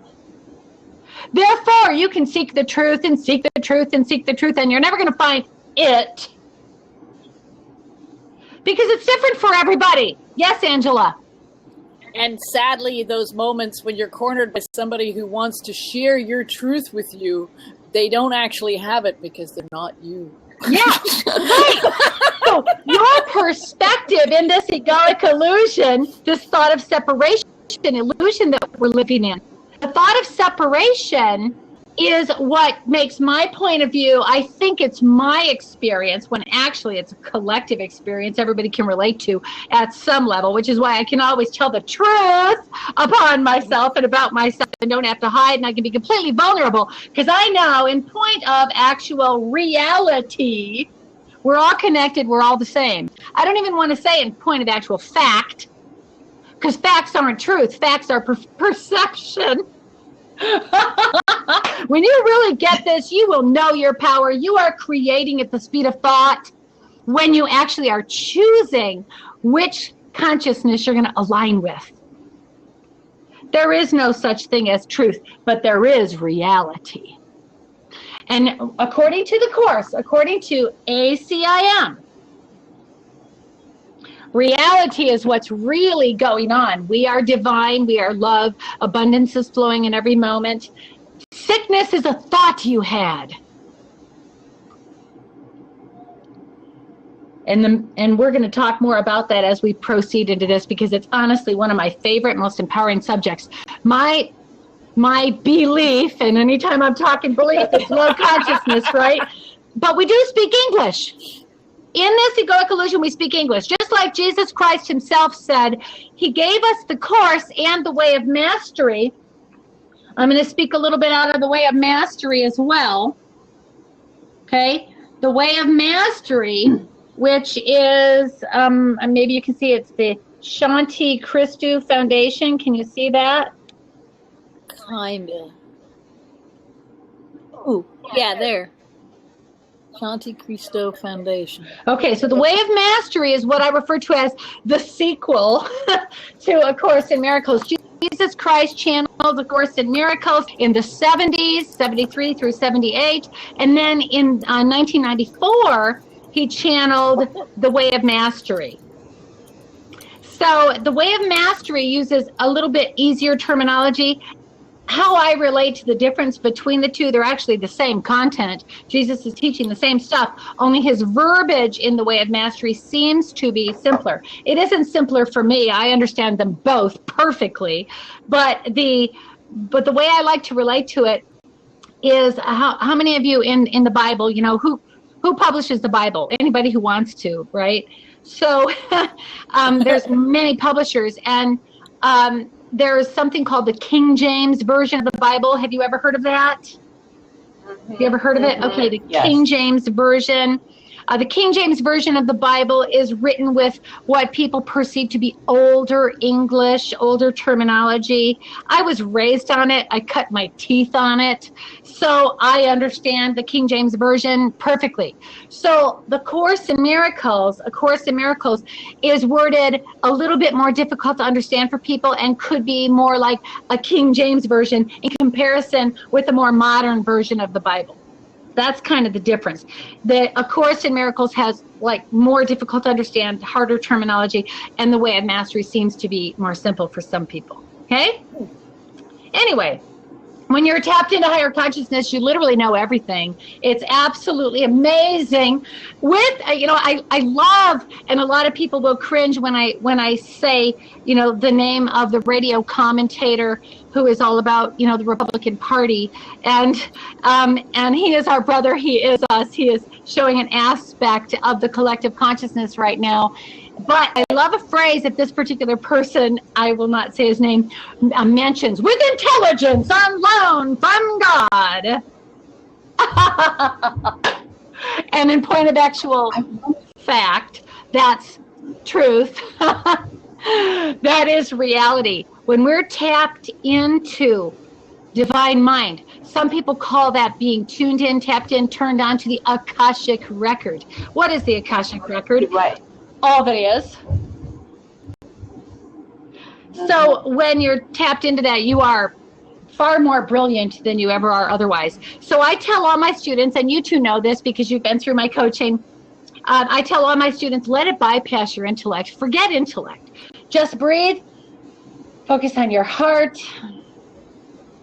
Therefore, you can seek the truth and seek the truth and seek the truth, and you're never going to find it. Because it's different for everybody. Yes, Angela. And sadly, those moments when you're cornered by somebody who wants to share your truth with you, they don't actually have it because they're not you. Yeah, right. So your perspective in this egoic illusion, this thought of separation illusion that we're living in, the thought of separation is what makes my point of view. I think it's my experience, when actually it's a collective experience everybody can relate to at some level, which is why I can always tell the truth upon myself and about myself and don't have to hide, and I can be completely vulnerable because I know in point of actual reality, we're all connected, we're all the same. I don't even want to say in point of actual fact, because facts aren't truth, facts are perception. When you really get this, you will know your power. You are creating at the speed of thought when you actually are choosing which consciousness you're going to align with. There is no such thing as truth, but there is reality. And according to the Course, according to ACIM, reality is what's really going on. We are divine. We are love. Abundance is flowing in every moment. Sickness is a thought you had. And we're going to talk more about that as we proceed into this, because it's honestly one of my favorite, most empowering subjects. My belief, and anytime I'm talking belief, it's low consciousness, right? But we do speak English. In this egoic illusion, we speak English. Just like Jesus Christ himself said, he gave us the Course and the way of mastery. I'm going to speak a little bit out of the way of mastery as well. Okay? The way of mastery, which is, maybe you can see it's the Shanti Christu Foundation. Can you see that? Kinda. Oh, yeah, there. Shanti Christo Foundation. Okay, so the way of mastery is what I refer to as the sequel to A Course in Miracles. Jesus Christ channeled A Course in Miracles in the 70s, 73 through 78, and then in 1994, he channeled The Way of Mastery. So the Way of Mastery uses a little bit easier terminology. How I relate to the difference between the two, they're actually the same content. Jesus is teaching the same stuff, only his verbiage in The Way of Mastery seems to be simpler. It isn't simpler for me. I understand them both perfectly, but the way I like to relate to it is how many of you in the Bible, you know, who publishes the Bible? Anybody who wants to, right? So there's many publishers, and there's something called the King James Version of the Bible. Have you ever heard of that? Have you ever heard of it? Okay, the Yes. King James Version. The King James Version of the Bible is written with what people perceive to be older English, older terminology. I was raised on it. I cut my teeth on it. So I understand the King James Version perfectly. So the Course in Miracles, A Course in Miracles, is worded a little bit more difficult to understand for people and could be more like a King James Version in comparison with a more modern version of the Bible. That's kind of the difference. A Course in Miracles has like more difficult to understand, harder terminology, and The Way of Mastery seems to be more simple for some people. Okay? Anyway, When you're tapped into higher consciousness, you literally know everything. It's absolutely amazing. With I love, and a lot of people will cringe when I say the name of the radio commentator who is all about the Republican Party, and he is our brother. He is us. He is showing an aspect of the collective consciousness right now. But I love a phrase that this particular person, I will not say his name, mentions, with intelligence on loan from God. And in point of actual fact, that's truth. That is reality. When we're tapped into divine mind, some people call that being tuned in, tapped in, turned on to the Akashic record. What is the Akashic record? Right. All that is. So when you're tapped into that, you are far more brilliant than you ever are otherwise. So I tell all my students, and you two know this because you've been through my coaching, I tell all my students, let it bypass your intellect. Forget intellect. Just breathe, focus on your heart,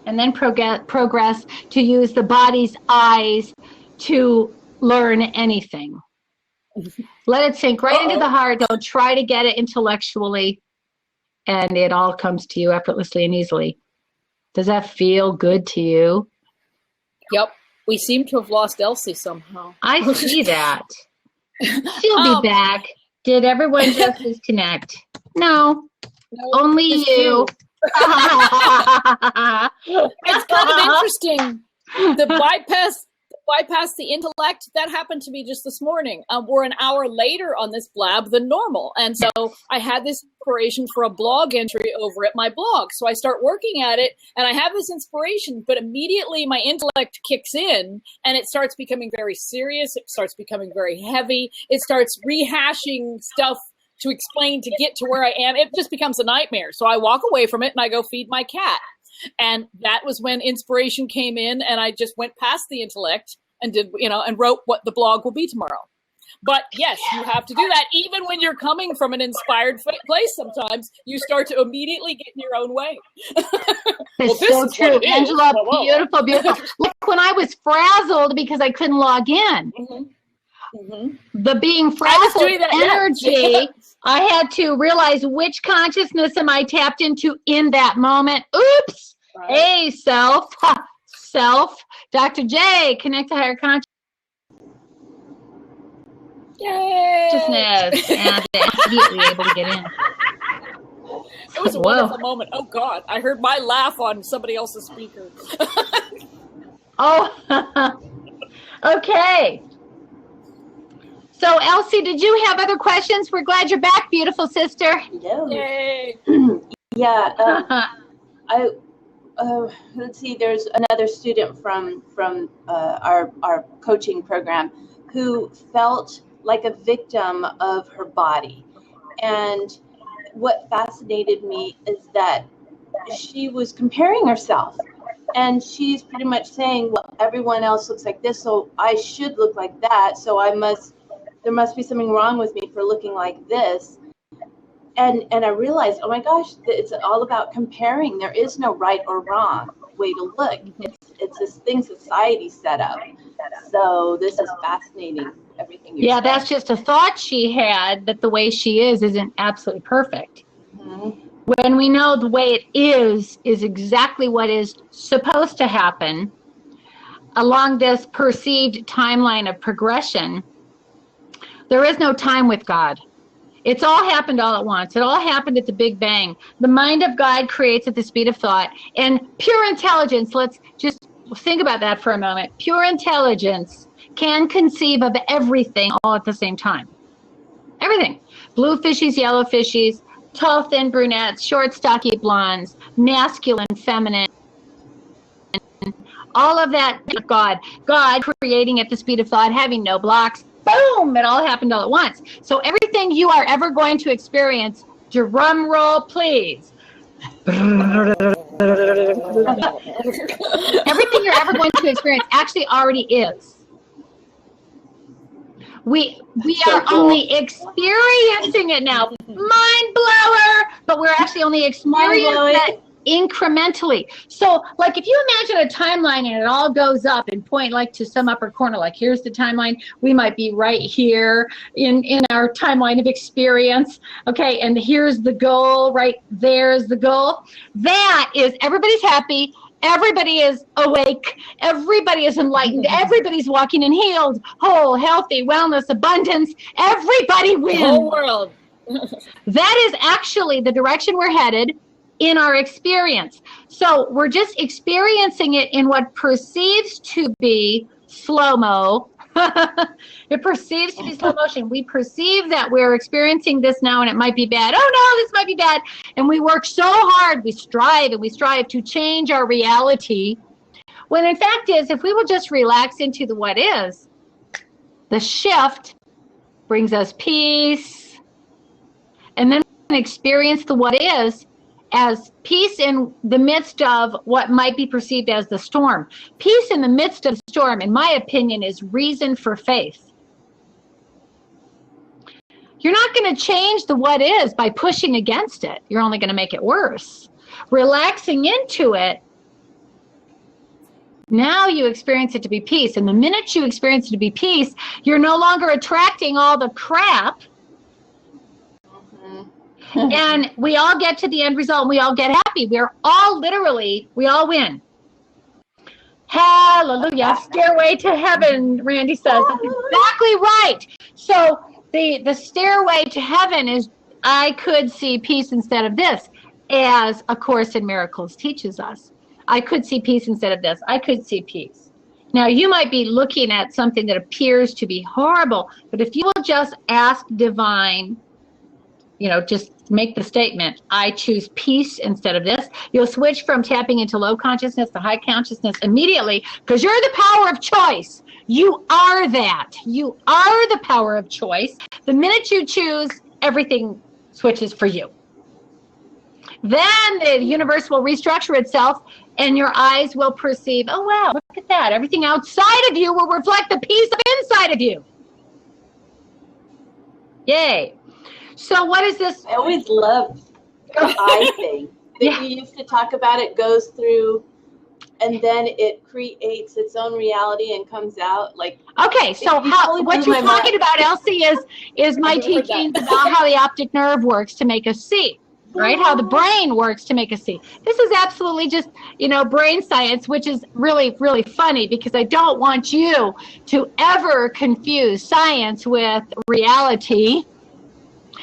and then progress to use the body's eyes to learn anything. Let it sink right into the heart. Don't try to get it intellectually, and it all comes to you effortlessly and easily. Does that feel good to you? Yep. We seem to have lost Elsie somehow. I see that. She'll be back. Did everyone just disconnect? No, only you. It's kind of interesting. The bypass the intellect, that happened to me just this morning. We're an hour later on this blab than normal. And so I had this inspiration for a blog entry over at my blog. So I start working at it and I have this inspiration, but immediately my intellect kicks in and it starts becoming very serious. It starts becoming very heavy. It starts rehashing stuff to explain to get to where I am. It just becomes a nightmare. So I walk away from it and I go feed my cat. And that was when inspiration came in and I just went past the intellect and did, and wrote what the blog will be tomorrow. But yes, you have to do that. Even when you're coming from an inspired place, sometimes you start to immediately get in your own way. It's so true. Angela, beautiful, beautiful. Look, when I was frazzled because I couldn't log in, the being frazzled energy, I had to realize which consciousness am I tapped into in that moment. Oops. Right. Hey, self. Dr. J, connect to higher consciousness. Yay! And immediately able to get in. It was a wonderful moment. Oh, God. I heard my laugh on somebody else's speaker. Okay. So, Elsie, did you have other questions? We're glad you're back, beautiful sister. Hello. Yay. Yeah. Let's see. There's another student from our coaching program who felt like a victim of her body, and what fascinated me is that she was comparing herself, and she's pretty much saying, "Well, everyone else looks like this, so I should look like that. So there must be something wrong with me for looking like this." And I realized, oh my gosh, it's all about comparing. There is no right or wrong way to look. It's this thing society set up. So this is fascinating, everything you're saying. That's just a thought she had, that the way she isn't absolutely perfect. Mm-hmm. When we know the way it is exactly what is supposed to happen along this perceived timeline of progression, there is no time with God. It's all happened all at once. It all happened at the Big Bang. The mind of God creates at the speed of thought. And pure intelligence, let's just think about that for a moment. Pure intelligence can conceive of everything all at the same time. Everything. Blue fishies, yellow fishies, tall, thin brunettes, short, stocky blondes, masculine, feminine. All of that, God creating at the speed of thought, having no blocks. Boom! It all happened all at once. So everything you are ever going to experience, drum roll, please. Everything you're ever going to experience actually already is. We are only experiencing it now. Mind blower! But we're actually only experiencing it. incrementally. So like if you imagine a timeline and it all goes up and point like to some upper corner, like here's the timeline, we might be right here in our timeline of experience. Okay, and here's the goal, right there's the goal. That is, everybody's happy, everybody is awake, everybody is enlightened, everybody's walking in healed, whole, healthy, wellness, abundance, everybody wins. The whole world. That is actually the direction we're headed in our experience. So we're just experiencing it in what perceives to be slow-mo. It perceives to be slow motion. We perceive that we're experiencing this now and it might be bad. Oh no, this might be bad. And we work so hard, we strive to change our reality. When in fact is, if we will just relax into the what is, the shift brings us peace. And then experience the what is as peace in the midst of what might be perceived as the storm. Peace in the midst of the storm, in my opinion, is reason for faith. You're not going to change the what is by pushing against it. You're only going to make it worse. Relaxing into it, now you experience it to be peace. And the minute you experience it to be peace, you're no longer attracting all the crap. And we all get to the end result and we all get happy. We're all we all win. Hallelujah. Stairway to heaven, Randy says. That's exactly right. So the stairway to heaven is, I could see peace instead of this, as A Course in Miracles teaches us. I could see peace instead of this. I could see peace. Now, you might be looking at something that appears to be horrible, but if you will just ask divine, just make the statement, I choose peace instead of this, you'll switch from tapping into low consciousness to high consciousness immediately, because you're the power of choice. You are that. You are the power of choice. The minute you choose, everything switches for you. Then the universe will restructure itself and your eyes will perceive, oh wow, look at that. Everything outside of you will reflect the peace of inside of you. Yay. So what is this? I always loved the eye thing. That you used to talk about it goes through and then it creates its own reality and comes out like. Okay, so what you're talking about, Elsie, is my teachings about how the optic nerve works to make us see, right? How the brain works to make us see. This is absolutely just, brain science, which is really, really funny because I don't want you to ever confuse science with reality.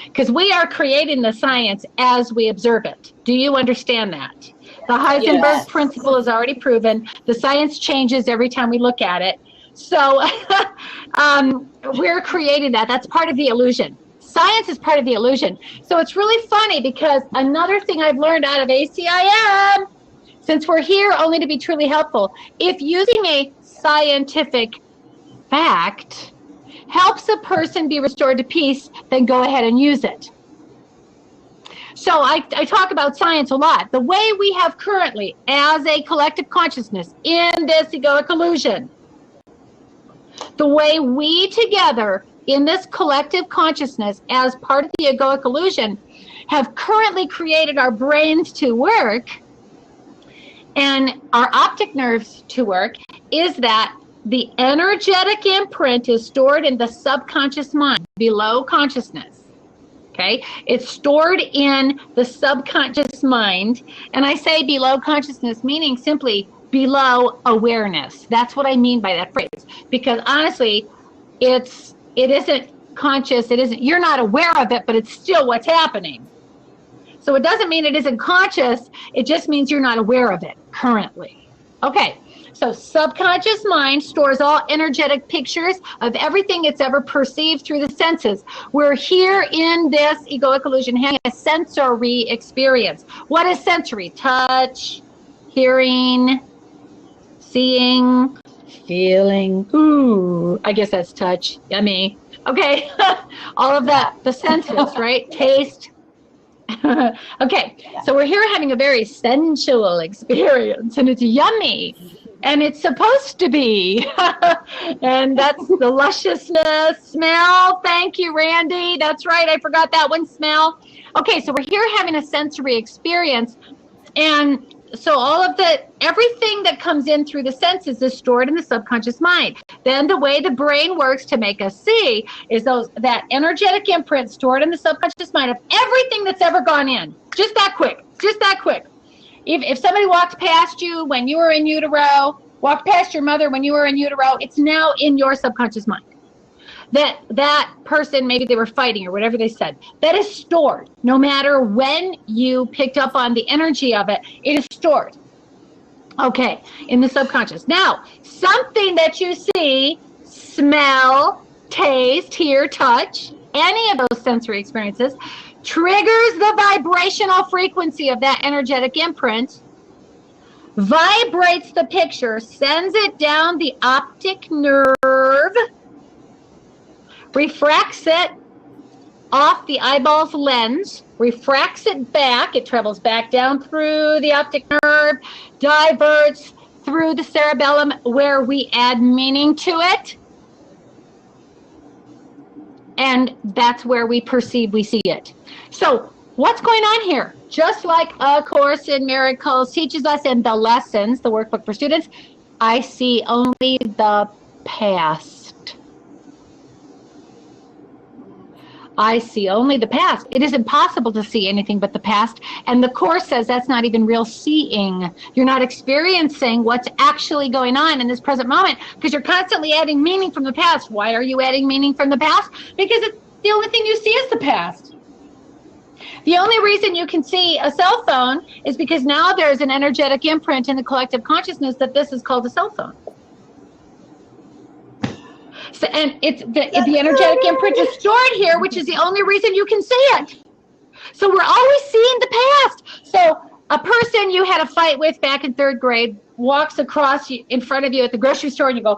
Because we are creating the science as we observe it. Do you understand that? The Heisenberg principle is already proven. The science changes every time we look at it. So we're creating that. That's part of the illusion. Science is part of the illusion. So it's really funny because another thing I've learned out of ACIM, since we're here only to be truly helpful, if using a scientific fact helps a person be restored to peace, then go ahead and use it. So I talk about science a lot. The way we have currently as a collective consciousness in this egoic illusion, the way we together in this collective consciousness as part of the egoic illusion have currently created our brains to work and our optic nerves to work is that the energetic imprint is stored in the subconscious mind, below consciousness, okay? It's stored in the subconscious mind, and I say below consciousness, meaning simply below awareness. That's what I mean by that phrase, because honestly, it isn't conscious, you're not aware of it, but it's still what's happening. So it doesn't mean it isn't conscious, it just means you're not aware of it currently. Okay. So subconscious mind stores all energetic pictures of everything it's ever perceived through the senses. We're here in this egoic illusion having a sensory experience. What is sensory? Touch, hearing, seeing, feeling. Ooh, I guess that's touch. Yummy. Okay, all of that, the senses, right? Taste. Okay, so we're here having a very sensual experience and it's yummy. And it's supposed to be. And that's the lusciousness. Smell. Thank you, Randy. That's right. I forgot that one. Smell. Okay, so we're here having a sensory experience. And so everything that comes in through the senses is stored in the subconscious mind. Then the way the brain works to make us see is that energetic imprint stored in the subconscious mind of everything that's ever gone in. Just that quick. If somebody walked past you when you were in utero, walked past your mother when you were in utero, it's now in your subconscious mind. That person, maybe they were fighting or whatever they said, that is stored. No matter when you picked up on the energy of it, it is stored. Okay, in the subconscious. Now, something that you see, smell, taste, hear, touch, any of those sensory experiences, triggers the vibrational frequency of that energetic imprint, vibrates the picture, sends it down the optic nerve, refracts it off the eyeball's lens, refracts it back, it travels back down through the optic nerve, diverts through the cerebellum where we add meaning to it, and that's where we perceive we see it. So what's going on here? Just like A Course in Miracles teaches us in the lessons, the workbook for students, I see only the past. I see only the past. It is impossible to see anything but the past. And the Course says that's not even real seeing. You're not experiencing what's actually going on in this present moment because you're constantly adding meaning from the past. Why are you adding meaning from the past? Because the only thing you see is the past. The only reason you can see a cell phone is because now there's an energetic imprint in the collective consciousness that this is called a cell phone. So, and it's the energetic imprint is stored here, which is the only reason you can see it. So we're always seeing the past. So a person you had a fight with back in 3rd grade walks across in front of you at the grocery store and you go,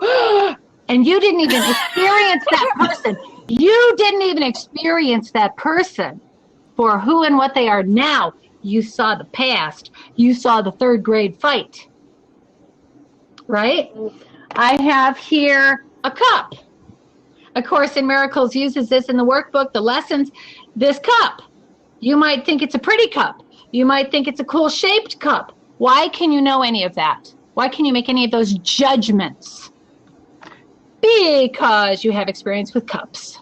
and you didn't even experience that person. You didn't even experience that person for who and what they are now. You saw the past. You saw the 3rd grade fight. Right? I have here a cup. A Course in Miracles uses this in the workbook, the lessons. This cup, you might think it's a pretty cup. You might think it's a cool shaped cup. Why can you know any of that? Why can you make any of those judgments? Because you have experience with cups.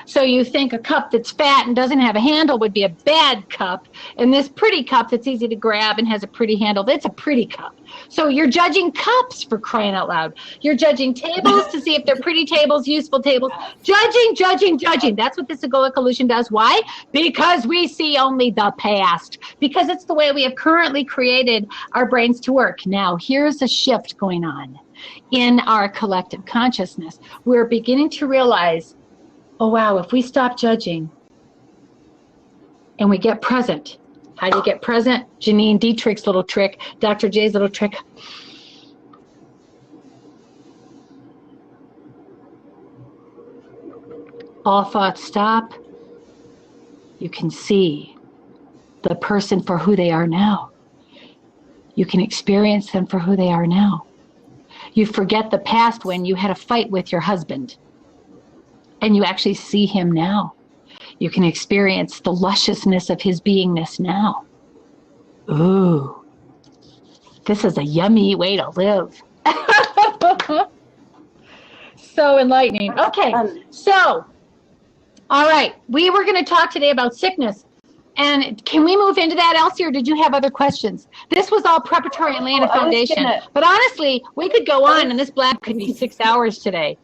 So you think a cup that's fat and doesn't have a handle would be a bad cup, and this pretty cup that's easy to grab and has a pretty handle, that's a pretty cup. So you're judging cups, for crying out loud. You're judging tables to see if they're pretty tables, useful tables. Judging. That's what this egoic illusion does. Why? Because we see only the past. Because it's the way we have currently created our brains to work. Now, here's a shift going on in our collective consciousness. We're beginning to realize, oh, wow, if we stop judging and we get present. How do you get present? Janeen Detrick's little trick, Dr. J's little trick. All thoughts stop. You can see the person for who they are now. You can experience them for who they are now. You forget the past when you had a fight with your husband. And you actually see him now. You can experience the lusciousness of his beingness now. Ooh, this is a yummy way to live. So enlightening. Okay, so, all right, we were going to talk today about sickness. And can we move into that, Elsie, or did you have other questions? This was all preparatory and laying a foundation. But honestly, we could go on, and this blab could be 6 hours today.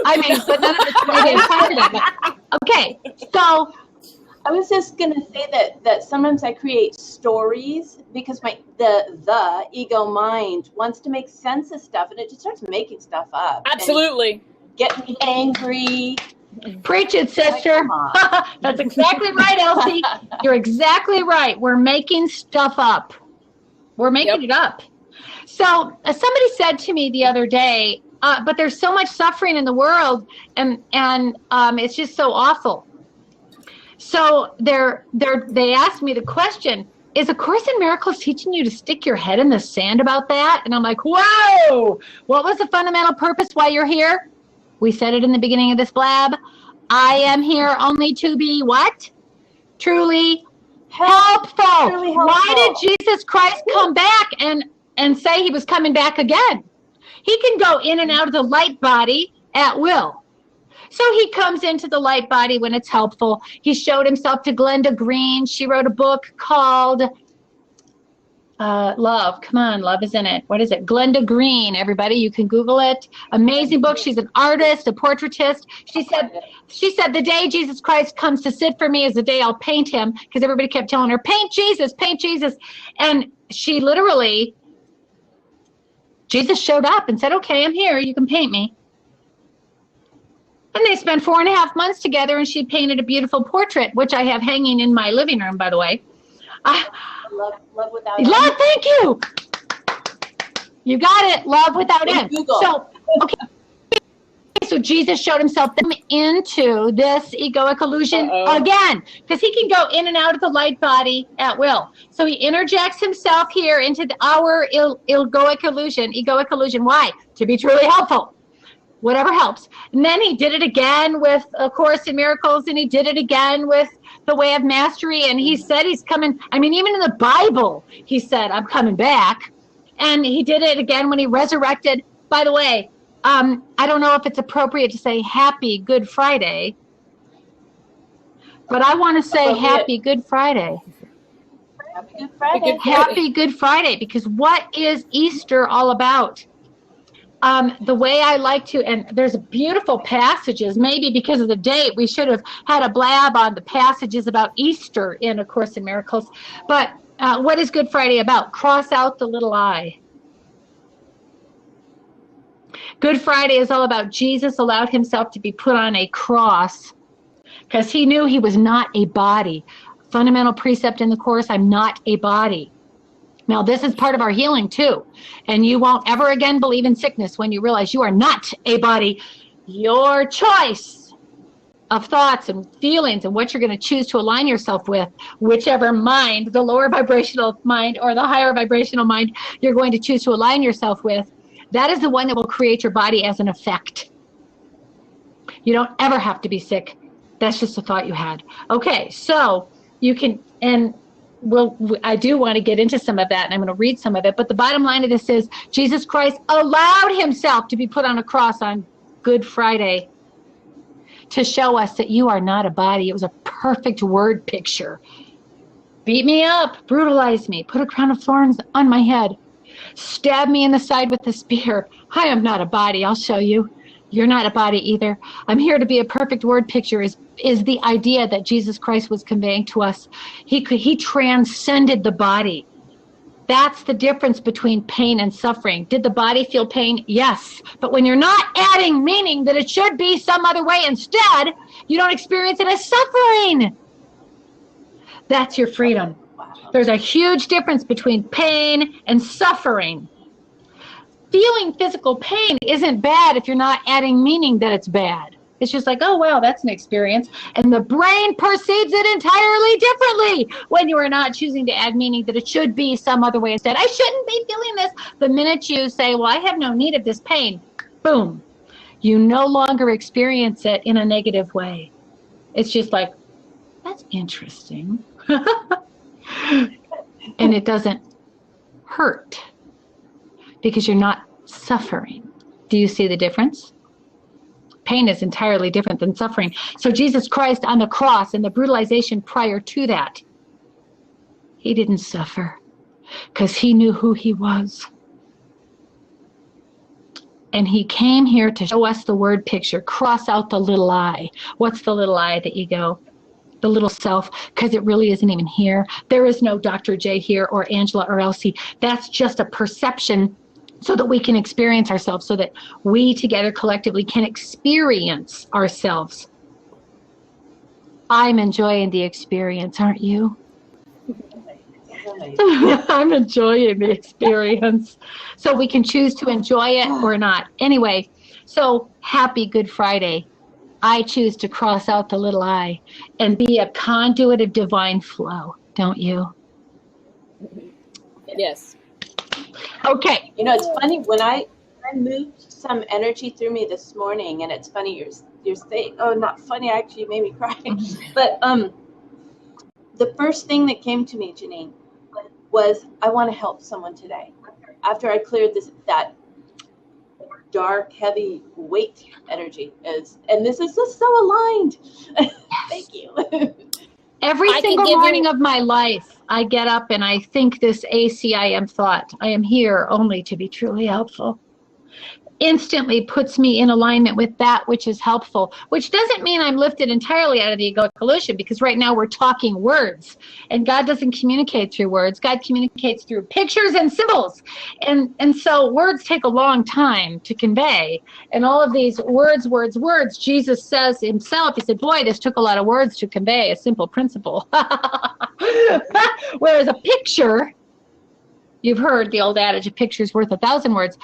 I mean, but none of it's really important. Okay, so I was just gonna say that sometimes I create stories because the ego mind wants to make sense of stuff, and it just starts making stuff up. Absolutely. Get me angry. Preach it, sister. That's exactly right, Elsie. You're exactly right. We're making stuff up. We're making it up. So somebody said to me the other day, but there's so much suffering in the world, and it's just so awful. So they asked me the question, is A Course in Miracles teaching you to stick your head in the sand about that? And I'm like, whoa, what was the fundamental purpose why you're here? We said it in the beginning of this blab. I am here only to be what? Truly Helpful. Really helpful. Why did Jesus Christ come back and say he was coming back again? He can go in and out of the light body at will. So he comes into the light body when it's helpful. He showed himself to Glenda Green. She wrote a book called Love. Come on, Love is in it. What is it? Glenda Green, everybody. You can Google it. Amazing book. She's an artist, a portraitist. She said, the day Jesus Christ comes to sit for me is the day I'll paint him, because everybody kept telling her, paint Jesus, paint Jesus. And she literally, Jesus showed up and said, okay, I'm here. You can paint me. And they spent 4.5 months together, and she painted a beautiful portrait, which I have hanging in my living room, by the way. Love without Love, thank you. You got it. Love without end. Google. So, okay. So Jesus showed himself into this egoic illusion again, because he can go in and out of the light body at will. So he interjects himself here into our egoic illusion. Why? To be truly helpful. Whatever helps. And then he did it again with A Course in Miracles, and he did it again with The Way of Mastery, and he said he's coming. I mean, even in the Bible, he said, I'm coming back. And he did it again when he resurrected. By the way, I don't know if it's appropriate to say Happy Good Friday, but I want to say Happy Good Friday. Happy Good Friday. Happy Good Friday, because what is Easter all about? The way I like to, and there's beautiful passages, maybe because of the date, we should have had a blab on the passages about Easter in A Course in Miracles. But what is Good Friday about? Cross out the little I. Good Friday is all about Jesus allowed himself to be put on a cross because he knew he was not a body. Fundamental precept in the Course, I'm not a body. Now, this is part of our healing, too. And you won't ever again believe in sickness when you realize you are not a body. Your choice of thoughts and feelings and what you're going to choose to align yourself with, whichever mind, the lower vibrational mind or the higher vibrational mind you're going to choose to align yourself with, that is the one that will create your body as an effect. You don't ever have to be sick. That's just a thought you had. Okay, so you can, and I do want to get into some of that, and I'm going to read some of it. But the bottom line of this is Jesus Christ allowed himself to be put on a cross on Good Friday to show us that you are not a body. It was a perfect word picture. Beat me up, brutalize me, put a crown of thorns on my head, stab me in the side with a spear. I am not a body. I'll show you. You're not a body either. I'm here to be a perfect word picture is the idea that Jesus Christ was conveying to us. He transcended the body. That's the difference between pain and suffering. Did the body feel pain? Yes. But when you're not adding meaning that it should be some other way instead, you don't experience it as suffering. That's your freedom. There's a huge difference between pain and suffering. Feeling physical pain isn't bad if you're not adding meaning that it's bad. It's just like, oh, wow, that's an experience. And the brain perceives it entirely differently when you are not choosing to add meaning that it should be some other way instead. I shouldn't be feeling this. The minute you say, well, I have no need of this pain, boom, you no longer experience it in a negative way. It's just like, that's interesting. And it doesn't hurt because you're not suffering. Do you see the difference? Pain is entirely different than suffering. So Jesus Christ on the cross and the brutalization prior to that, he didn't suffer because he knew who he was. And he came here to show us the word picture, cross out the little I. What's the little I? The ego, the little self, because it really isn't even here. There is no Dr. J here or Angela or Elsie. That's just a perception so that we can experience ourselves, so that we together collectively can experience ourselves. I'm enjoying the experience, aren't you? I'm enjoying the experience. So we can choose to enjoy it or not. Anyway, so happy Good Friday. I choose to cross out the little I and be a conduit of divine flow, don't you? Yes. Okay. You know, it's funny when I moved some energy through me this morning, and it's funny you're saying, oh, not funny, actually, you made me cry. But the first thing that came to me, Janeen, was I want to help someone today. After I cleared that dark, heavy weight energy and this is just so aligned. Thank you. Every single morning of my life, I get up and I think this ACIM thought, I am here only to be truly helpful. Instantly puts me in alignment with that which is helpful, which doesn't mean I'm lifted entirely out of the egoic illusion, because right now we're talking words, and God doesn't communicate through words. God communicates through pictures and symbols, and so words take a long time to convey, and all of these words, Jesus says himself, he said, boy, this took a lot of words to convey a simple principle. Whereas a picture, you've heard the old adage, a picture's worth 1,000 words,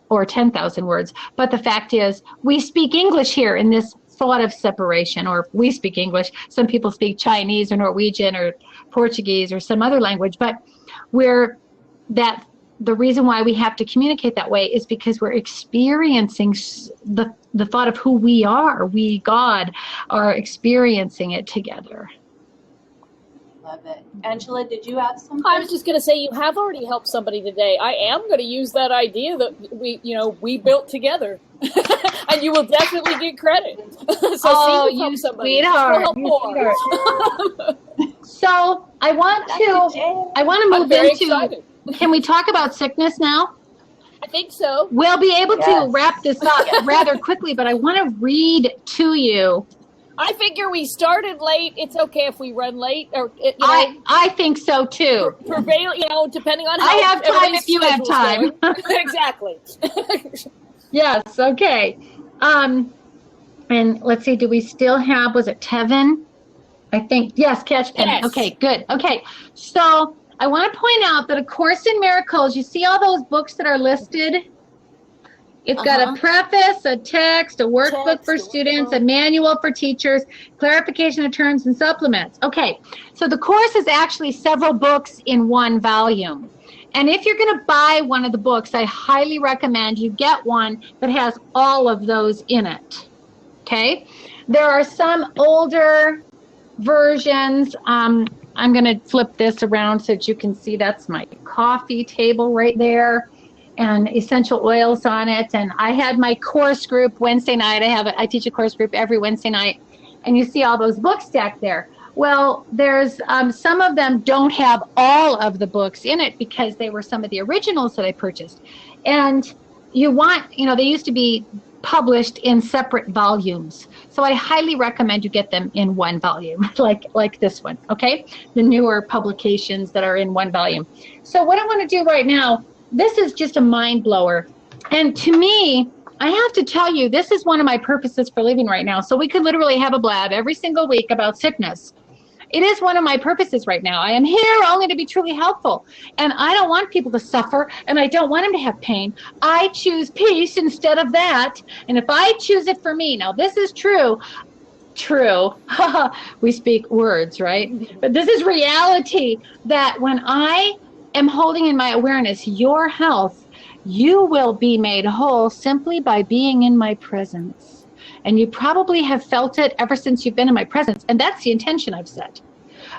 or 10,000 words. But the fact is, we speak English here in this thought of separation, or we speak English. Some people speak Chinese or Norwegian or Portuguese or some other language, but the reason why we have to communicate that way is because we're experiencing the thought of who we are. We, God, are experiencing it together. Love it. Angela, did you have something? I was just going to say, you have already helped somebody today. I am going to use that idea that we built together, and you will definitely get credit. So you sweetheart. So I want to move into. Excited. Can we talk about sickness now? I think so. We'll be able to wrap this up rather quickly, but I want to read to you. I figure we started late. It's okay if we run late, or I think so too. Prevail, depending on how I have time if you have time. Exactly. Yes. Okay. And let's see. Do we still have? Was it Tevin? I think yes. Catch Penny. Yes. Okay. Good. Okay. So I want to point out that A Course in Miracles. You see all those books that are listed. It's got a preface, a text, a workbook for students, a manual for teachers, clarification of terms, and supplements. Okay, so the course is actually several books in one volume. And if you're going to buy one of the books, I highly recommend you get one that has all of those in it. Okay? There are some older versions. I'm going to flip this around so that you can see that's my coffee table right there, and essential oils on it. And I had my course group Wednesday night. I teach a course group every Wednesday night, and you see all those books stacked there. Well, there's some of them don't have all of the books in it because they were some of the originals that I purchased. And they used to be published in separate volumes. So I highly recommend you get them in one volume, like this one, okay? The newer publications that are in one volume. So what I want to do right now, this is just a mind blower. And to me, I have to tell you, this is one of my purposes for living right now. So we could literally have a blab every single week about sickness. It is one of my purposes right now. I am here only to be truly helpful. And I don't want people to suffer, and I don't want them to have pain. I choose peace instead of that. And if I choose it for me, now this is true. We speak words, right? But this is reality, that when I am holding in my awareness your health, you will be made whole simply by being in my presence. And you probably have felt it ever since you've been in my presence. And that's the intention I've set.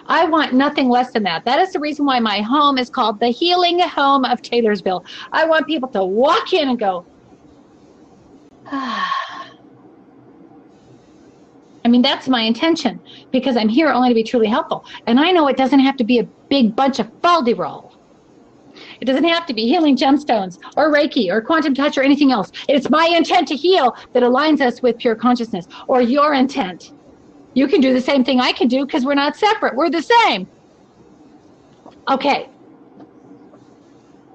I want nothing less than that. That is the reason why my home is called the Healing Home of Taylorsville. I want people to walk in and go, ah. I mean, that's my intention, because I'm here only to be truly helpful. And I know it doesn't have to be a big bunch of falderall. It doesn't have to be healing gemstones or Reiki or quantum touch or anything else. It's my intent to heal that aligns us with pure consciousness, or your intent. You can do the same thing I can do because we're not separate. We're the same. Okay.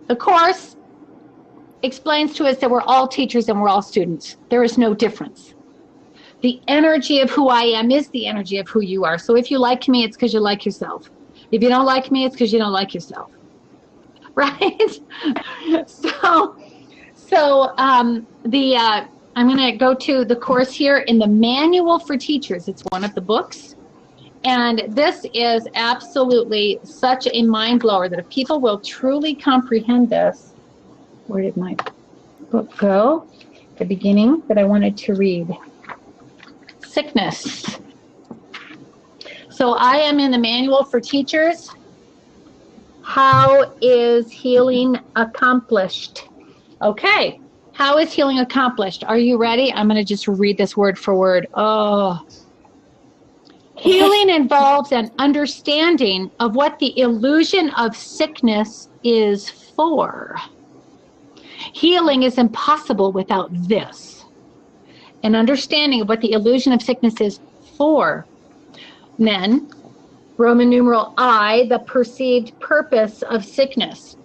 The Course explains to us that we're all teachers and we're all students. There is no difference. The energy of who I am is the energy of who you are. So if you like me, it's because you like yourself. If you don't like me, it's because you don't like yourself. Right? I'm going to go to the Course here in the Manual for Teachers. It's one of the books. And this is absolutely such a mind blower that if people will truly comprehend this, where did my book go? The beginning that I wanted to read. Sickness. So So I am in the manual for teachers. How is healing accomplished? Okay. How is healing accomplished? Are you ready? I'm going to just read this word for word. Oh. Healing involves an understanding of what the illusion of sickness is for. Healing is impossible without this. An understanding of what the illusion of sickness is for. Then, Roman numeral I, the perceived purpose of sickness.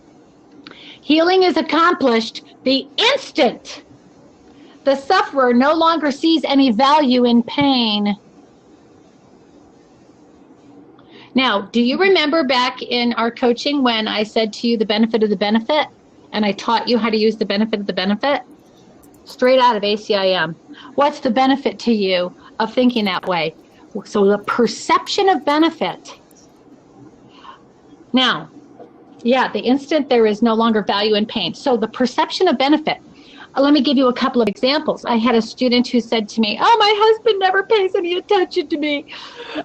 Healing is accomplished the instant the sufferer no longer sees any value in pain. Now, do you remember back in our coaching when I said to you the benefit of the benefit, and I taught you how to use the benefit of the benefit? Straight out of ACIM. What's the benefit to you of thinking that way? So the perception of benefit. Now, yeah, the instant there is no longer value in pain. So the perception of benefit. Let me give you a couple of examples. I had a student who said to me, oh, my husband never pays any attention to me.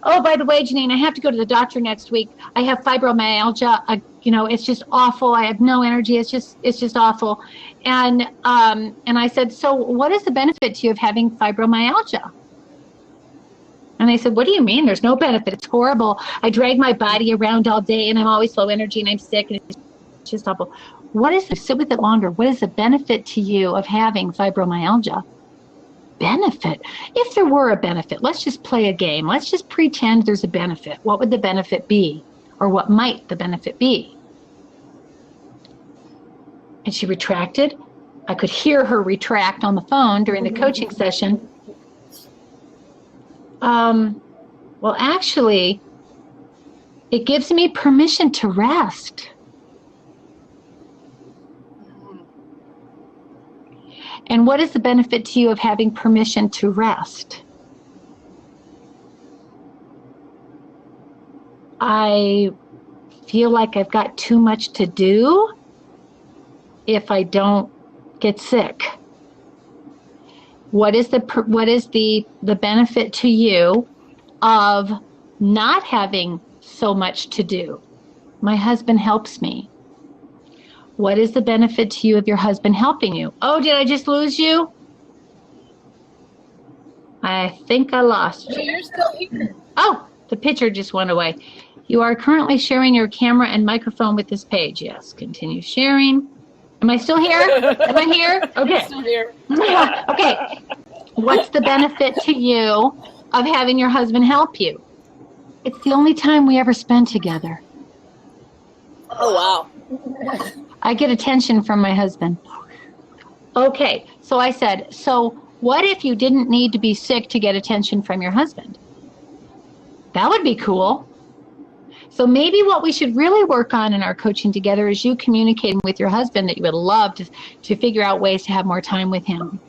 Oh, by the way, Janeen, I have to go to the doctor next week. I have fibromyalgia. It's just awful. I have no energy. It's just awful. And I said, so what is the benefit to you of having fibromyalgia? And they said, what do you mean? There's no benefit. It's horrible. I drag my body around all day and I'm always low energy and I'm sick and it's just awful. Sit with it longer. What is the benefit to you of having fibromyalgia? Benefit? If there were a benefit, let's just play a game. Let's just pretend there's a benefit. What would the benefit be? Or what might the benefit be? And she retracted. I could hear her retract on the phone during the coaching session. Well, actually, it gives me permission to rest. And what is the benefit to you of having permission to rest? I feel like I've got too much to do if I don't get sick. What is the benefit to you of not having so much to do? My husband helps me. What is the benefit to you of your husband helping you? Oh, did I just lose you? I think I lost you. You're still here. Oh, the picture just went away. You are currently sharing your camera and microphone with this page. Yes, continue sharing. Am I still here? Am I here? Okay. Still here. Okay. What's the benefit to you of having your husband help you? It's the only time we ever spend together. Oh, wow. I get attention from my husband. Okay, so I said, so what if you didn't need to be sick to get attention from your husband? That would be cool. So maybe what we should really work on in our coaching together is you communicating with your husband that you would love to figure out ways to have more time with him.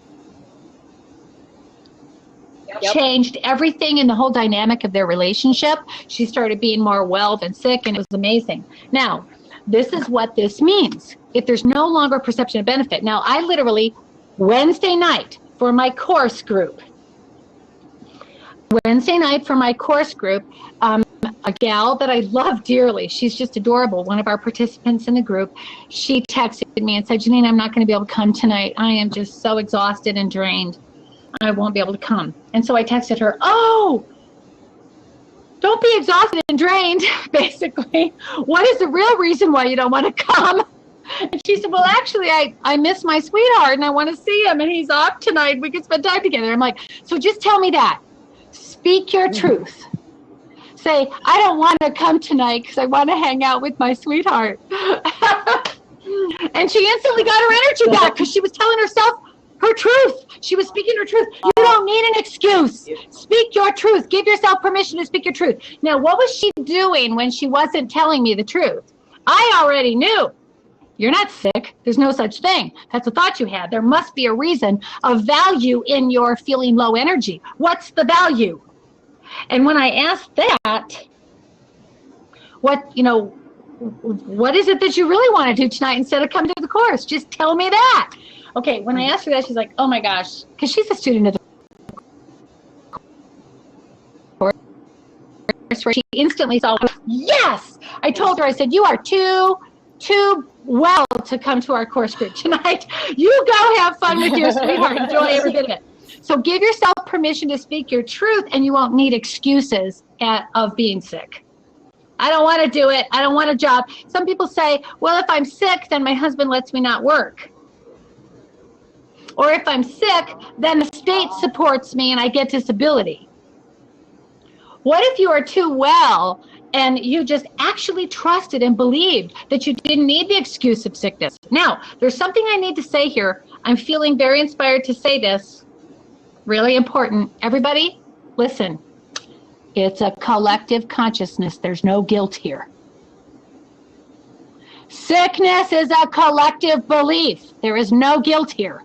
Yep. Changed everything in the whole dynamic of their relationship. She started being more well than sick, and it was amazing. Now, this is what this means. If there's no longer perception of benefit. Now, I literally, Wednesday night for my course group, a gal that I love dearly, she's just adorable, one of our participants in the group, she texted me and said, Janeen, I'm not going to be able to come tonight. I am just so exhausted and drained. I won't be able to come. And so I texted her, oh, don't be exhausted and drained, basically. What is the real reason why you don't want to come? And she said, well, actually, I miss my sweetheart and I want to see him and he's off tonight. We can spend time together. I'm like, so just tell me that. Speak your truth. Say, I don't want to come tonight because I want to hang out with my sweetheart. And she instantly got her energy back because she was telling herself her truth. She was speaking her truth. You don't need an excuse. Speak your truth. Give yourself permission to speak your truth. Now, what was she doing when she wasn't telling me the truth? I already knew. You're not sick. There's no such thing. That's a thought you had. There must be a reason of value in your feeling low energy. What's the value? And when I asked that, what is it that you really want to do tonight instead of coming to the course? Just tell me that. Okay, when I asked her that, she's like, oh my gosh, because she's a student of the course, where she instantly saw, yes! I told her, I said, you are too well to come to our course group tonight. You go have fun with your sweetheart. Enjoy every bit of it. So give yourself permission to speak your truth, and you won't need excuses of being sick. I don't want to do it. I don't want a job. Some people say, well, if I'm sick, then my husband lets me not work. Or if I'm sick, then the state supports me and I get disability. What if you are too well and you just actually trusted and believed that you didn't need the excuse of sickness? Now, there's something I need to say here. I'm feeling very inspired to say this. Really important. Everybody, listen. It's a collective consciousness. There's no guilt here. Sickness is a collective belief. There is no guilt here.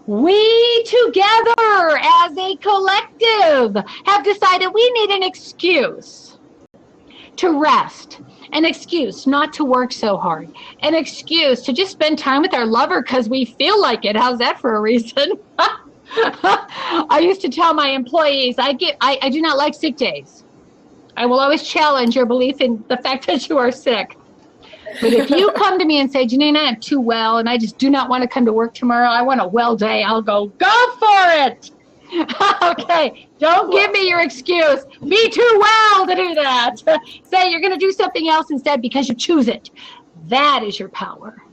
We together as a collective have decided we need an excuse to rest, an excuse not to work so hard, an excuse to just spend time with our lover because we feel like it. How's that for a reason? I used to tell my employees, I do not like sick days. I will always challenge your belief in the fact that you are sick. But if you come to me and say, Janeen, I am too well and I just do not want to come to work tomorrow, I want a well day, I'll go for it. Okay, don't give me your excuse. Be too well to do that. Say you're going to do something else instead because you choose it. That is your power.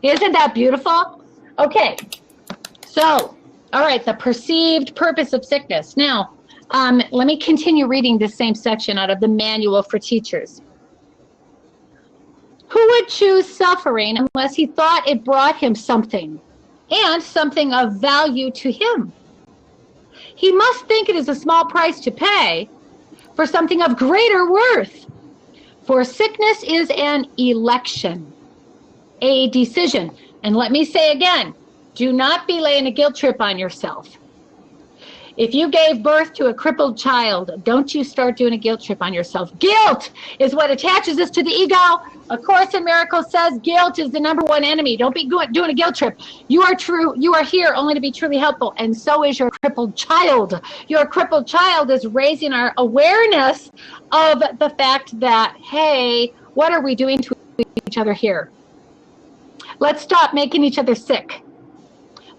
Isn't that beautiful? Okay, so, all right, the perceived purpose of sickness. Now, let me continue reading this same section out of the Manual for Teachers. Who would choose suffering unless he thought it brought him something, and something of value to him? He must think it is a small price to pay for something of greater worth. For sickness is an election, a decision. And let me say again, do not be laying a guilt trip on yourself. If you gave birth to a crippled child, don't you start doing a guilt trip on yourself. Guilt is what attaches us to the ego. A Course in Miracles says guilt is the #1 enemy. Don't be doing a guilt trip. You are here only to be truly helpful, and so is your crippled child. Your crippled child is raising our awareness of the fact that, hey, what are we doing to each other here? Let's stop making each other sick.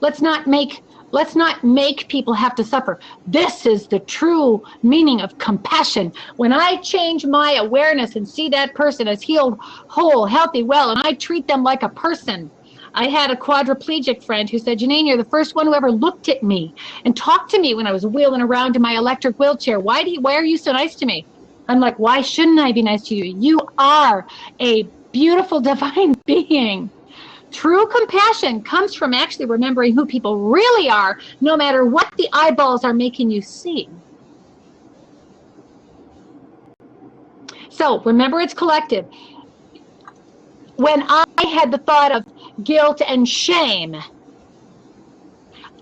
Let's not make people have to suffer. This is the true meaning of compassion. When I change my awareness and see that person as healed, whole, healthy, well, and I treat them like a person. I had a quadriplegic friend who said, Janeen, you're the first one who ever looked at me and talked to me when I was wheeling around in my electric wheelchair. Why are you so nice to me? I'm like, why shouldn't I be nice to you? You are a beautiful divine being. True compassion comes from actually remembering who people really are, no matter what the eyeballs are making you see. So remember, it's collective. When I had the thought of guilt and shame,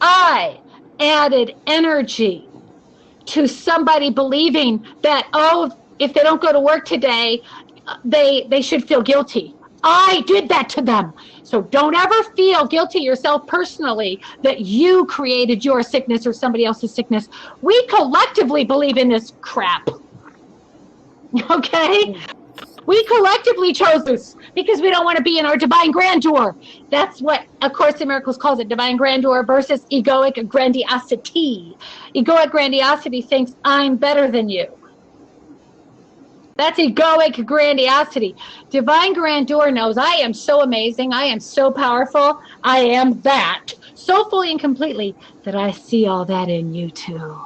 I added energy to somebody believing that, oh, if they don't go to work today, they should feel guilty. I did that to them. So don't ever feel guilty yourself personally that you created your sickness or somebody else's sickness. We collectively believe in this crap. Okay? We collectively chose this because we don't want to be in our divine grandeur. That's what A Course in Miracles calls it, divine grandeur versus egoic grandiosity. Egoic grandiosity thinks I'm better than you. That's egoic grandiosity. Divine grandeur knows I am so amazing, I am so powerful, I am that, so fully and completely that I see all that in you too.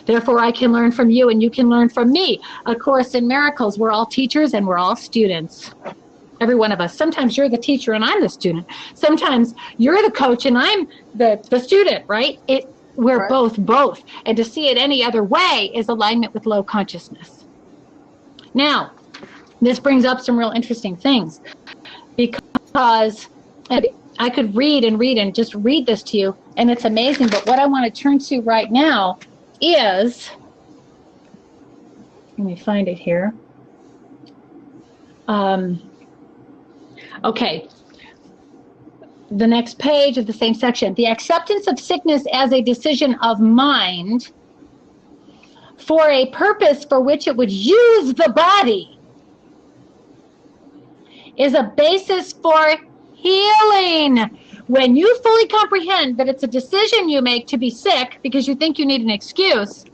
Therefore, I can learn from you and you can learn from me. A Course in Miracles, we're all teachers and we're all students. Every one of us. Sometimes you're the teacher and I'm the student. Sometimes you're the coach and I'm the student, right? We're right. both. And to see it any other way is alignment with low consciousness. Now, this brings up some real interesting things because I could read and just read this to you, and it's amazing. But what I want to turn to right now is, let me find it here. Okay, the next page of the same section. The acceptance of sickness as a decision of mind for a purpose for which it would use the body is a basis for healing. When you fully comprehend that it's a decision you make to be sick because you think you need an excuse,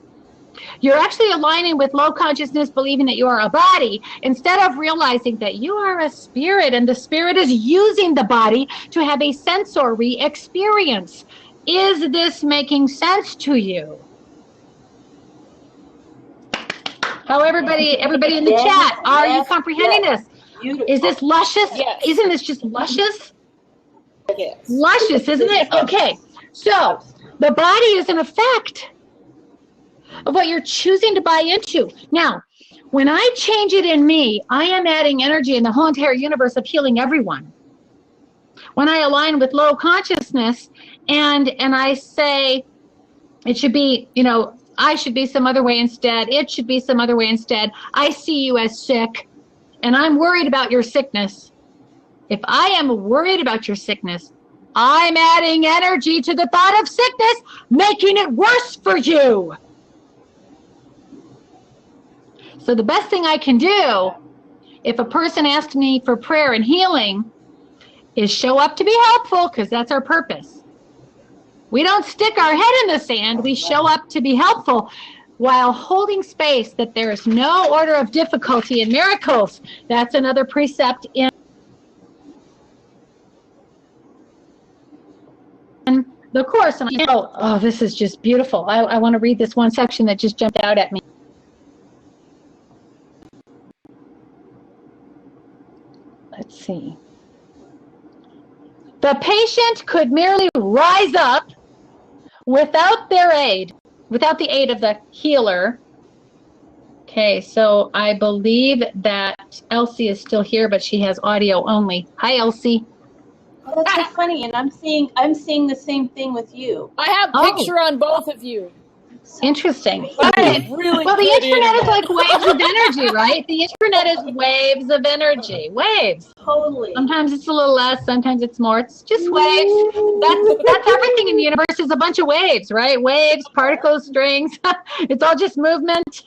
you're actually aligning with low consciousness, believing that you are a body, instead of realizing that you are a spirit, and the spirit is using the body to have a sensory experience. Is this making sense to you? How everybody in the chat, are you comprehending this? Beautiful. Is this luscious? Yes. Isn't this just luscious? Yes. Luscious, isn't it? Okay, so the body is an effect of what you're choosing to buy into. Now, when I change it in me, I am adding energy in the whole entire universe of healing everyone. When I align with low consciousness and I say it should be, I should be some other way instead. It should be some other way instead. I see you as sick, and I'm worried about your sickness. If I am worried about your sickness, I'm adding energy to the thought of sickness, making it worse for you. So the best thing I can do, if a person asks me for prayer and healing, is show up to be helpful, because that's our purpose. We don't stick our head in the sand. We show up to be helpful while holding space that there is no order of difficulty in miracles. That's another precept in the Course. And oh, this is just beautiful. I want to read this one section that just jumped out at me. Let's see. The patient could merely rise up without the aid of the healer. Okay, so I believe that Elsie is still here, but she has audio only. Hi, Elsie. Oh, that's so funny, and I'm seeing the same thing with you. I have a picture on both of you. Interesting. Really well, the internet is internet. like waves of energy, right? The internet is waves of energy. Waves. Totally. Sometimes it's a little less, sometimes it's more. It's just waves. That's everything in the universe is a bunch of waves, right? Waves, particles, strings. It's all just movement.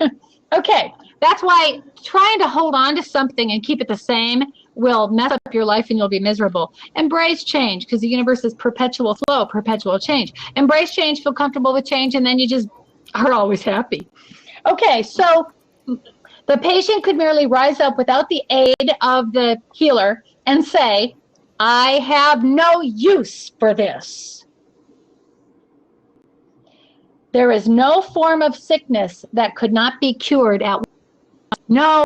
Okay. That's why trying to hold on to something and keep it the same will mess up your life and you'll be miserable. Embrace change, because the universe is perpetual flow, perpetual change. Embrace change, feel comfortable with change, and then you just are always happy. Okay, so the patient could merely rise up without the aid of the healer and say, I have no use for this. There is no form of sickness that could not be cured at once. No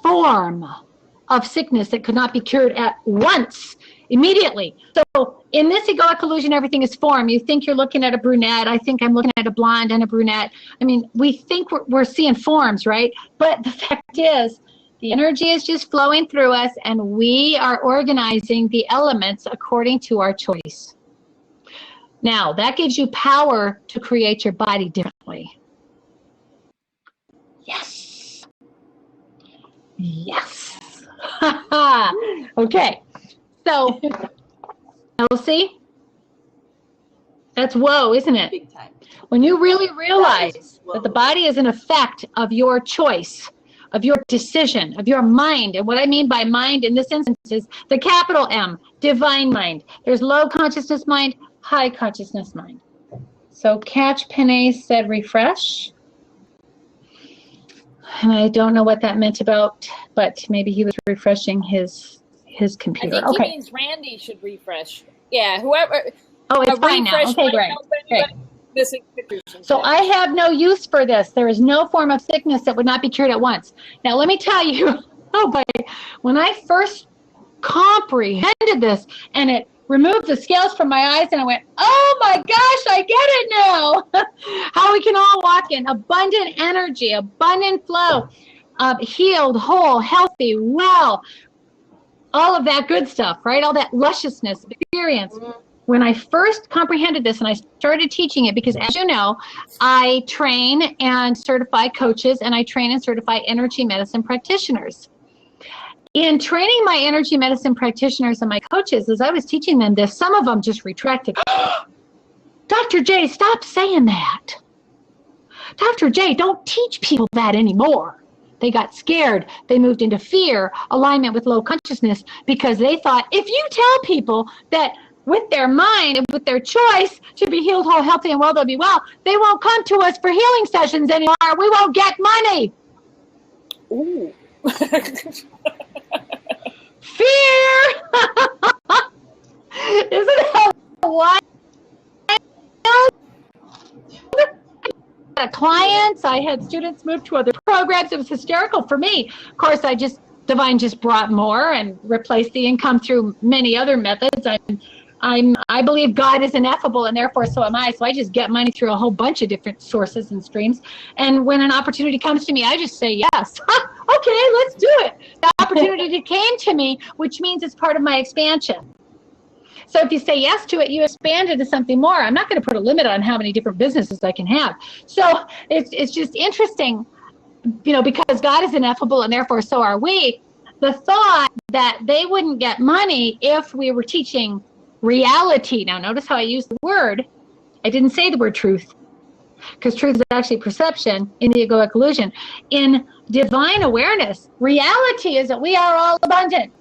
form of sickness that could not be cured at once, immediately. So in this egoic illusion, everything is form. You think you're looking at a brunette. I think I'm looking at a blonde and a brunette. I mean, we think we're seeing forms, right? But the fact is, the energy is just flowing through us, and we are organizing the elements according to our choice. Now, that gives you power to create your body differently. Yes. Yes. Okay. So, Elsie, that's whoa, isn't it? Big time. When you really realize that the body is an effect of your choice, of your decision, of your mind. And what I mean by mind in this instance is the capital M, divine mind. There's low consciousness mind, high consciousness mind. So Catch Penne said refresh. And I don't know what that meant about, but maybe he was refreshing his computer. I think he means Randy should refresh. Yeah, whoever. Oh, it's fine now. Okay, great. So I have no use for this. There is no form of sickness that would not be cured at once. Now, let me tell you, when I first comprehended this and it removed the scales from my eyes and I went, oh my gosh, I get it now. How we can all walk in abundant energy, abundant flow, healed, whole, healthy, well, all of that good stuff, right? All that lusciousness experience. When I first comprehended this and I started teaching it, because as you know, I train and certify coaches and I train and certify energy medicine practitioners. In training my energy medicine practitioners and my coaches, as I was teaching them this, some of them just retracted. Dr. J, stop saying that. Dr. J, don't teach people that anymore. They got scared. They moved into fear, alignment with low consciousness, because they thought if you tell people that with their mind and with their choice to be healed, whole, healthy, and well, they'll be well, they won't come to us for healing sessions anymore. We won't get money. Ooh. Fear! Isn't that wild? Clients, I had students move to other programs. It was hysterical for me. Of course, Divine just brought more and replaced the income through many other methods. I believe God is ineffable, and therefore so am I. So I just get money through a whole bunch of different sources and streams. And when an opportunity comes to me, I just say yes. Okay, let's do it. The opportunity came to me, which means it's part of my expansion. So if you say yes to it, you expand into something more. I'm not going to put a limit on how many different businesses I can have. So it's just interesting, because God is ineffable and therefore so are we. The thought that they wouldn't get money if we were teaching reality. Now notice how I use the word. I didn't say the word truth, because truth is actually perception in the egoic illusion. In divine awareness, reality is that we are all abundant.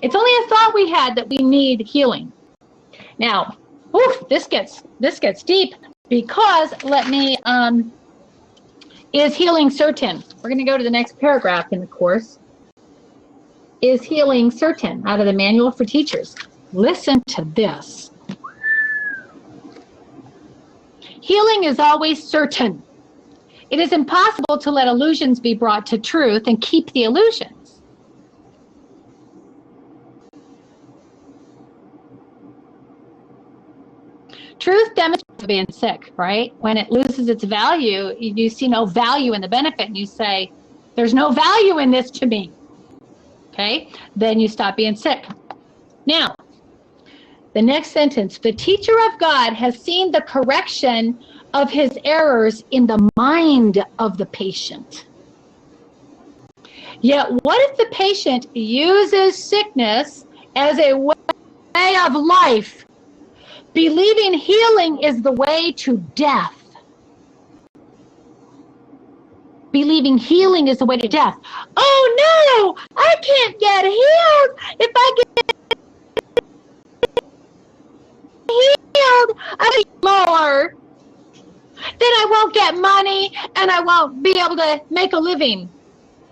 It's only a thought we had that we need healing. Now, this gets deep, because is healing certain? We're going to go to the next paragraph in the course. Is healing certain? Out of the Manual for Teachers. Listen to this. Healing is always certain. It is impossible to let illusions be brought to truth and keep the illusions. Truth demonstrates being sick, right? When it loses its value, you see no value in the benefit, and you say, there's no value in this to me. Okay? Then you stop being sick. Now, the next sentence, the teacher of God has seen the correction of his errors in the mind of the patient. Yet, what if the patient uses sickness as a way of life, believing healing is the way to death? Believing healing is the way to death. Oh no, I can't get healed. If I get healed, I need more. Then I won't get money and I won't be able to make a living.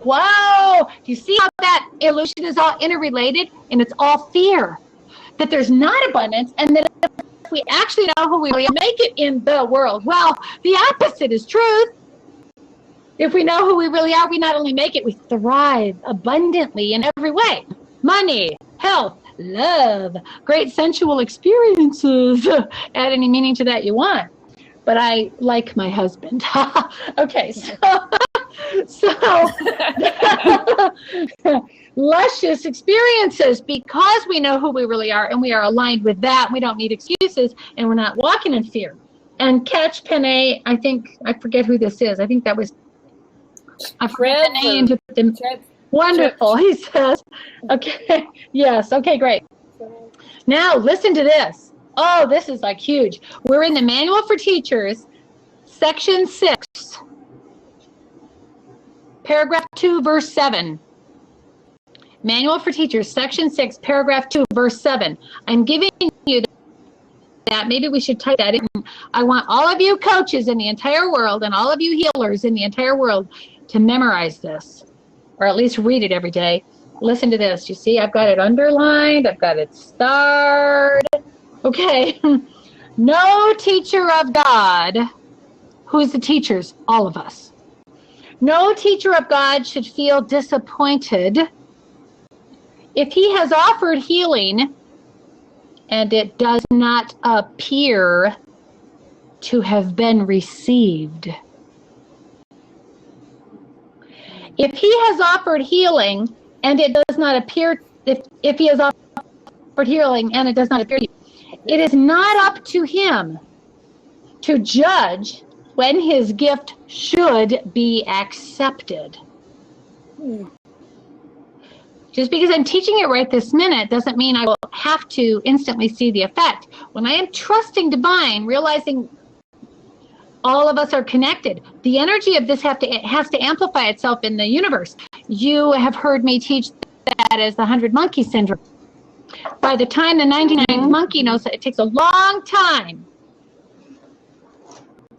Wow, do you see how that illusion is all interrelated? And it's all fear. That there's not abundance, and that if we actually know who we really make it in the world. Well, the opposite is truth. If we know who we really are, we not only make it, we thrive abundantly in every way. Money, health, love, great sensual experiences. Add any meaning to that you want. But I like my husband. Okay, so luscious experiences, because we know who we really are and we are aligned with that. We don't need excuses, and we're not walking in fear. And catch Penne, I forget who this is. I think that was Fred. Wonderful, he says. Okay, yes, okay, great. Now listen to this. Oh, this is like huge. We're in the Manual for Teachers, section 6, paragraph 2, verse 7. Manual for Teachers, section 6, paragraph 2, verse 7. I'm giving you that. Maybe we should type that in. I want all of you coaches in the entire world and all of you healers in the entire world to memorize this, or at least read it every day. Listen to this. You see, I've got it underlined. I've got it starred. Okay. No teacher of God, who's the teachers? All of us. No teacher of God should feel disappointed if he has offered healing and it does not appear to have been received. If he has offered healing and it does not appear, if he has offered healing and it does not appear, it is not up to him to judge when his gift should be accepted. Just because I'm teaching it right this minute doesn't mean I will have to instantly see the effect. When I am trusting divine, realizing All of us are connected. The energy of this has to amplify itself in the universe. You have heard me teach that as the 100 monkey syndrome. By the time the 99th monkey knows that, it takes a long time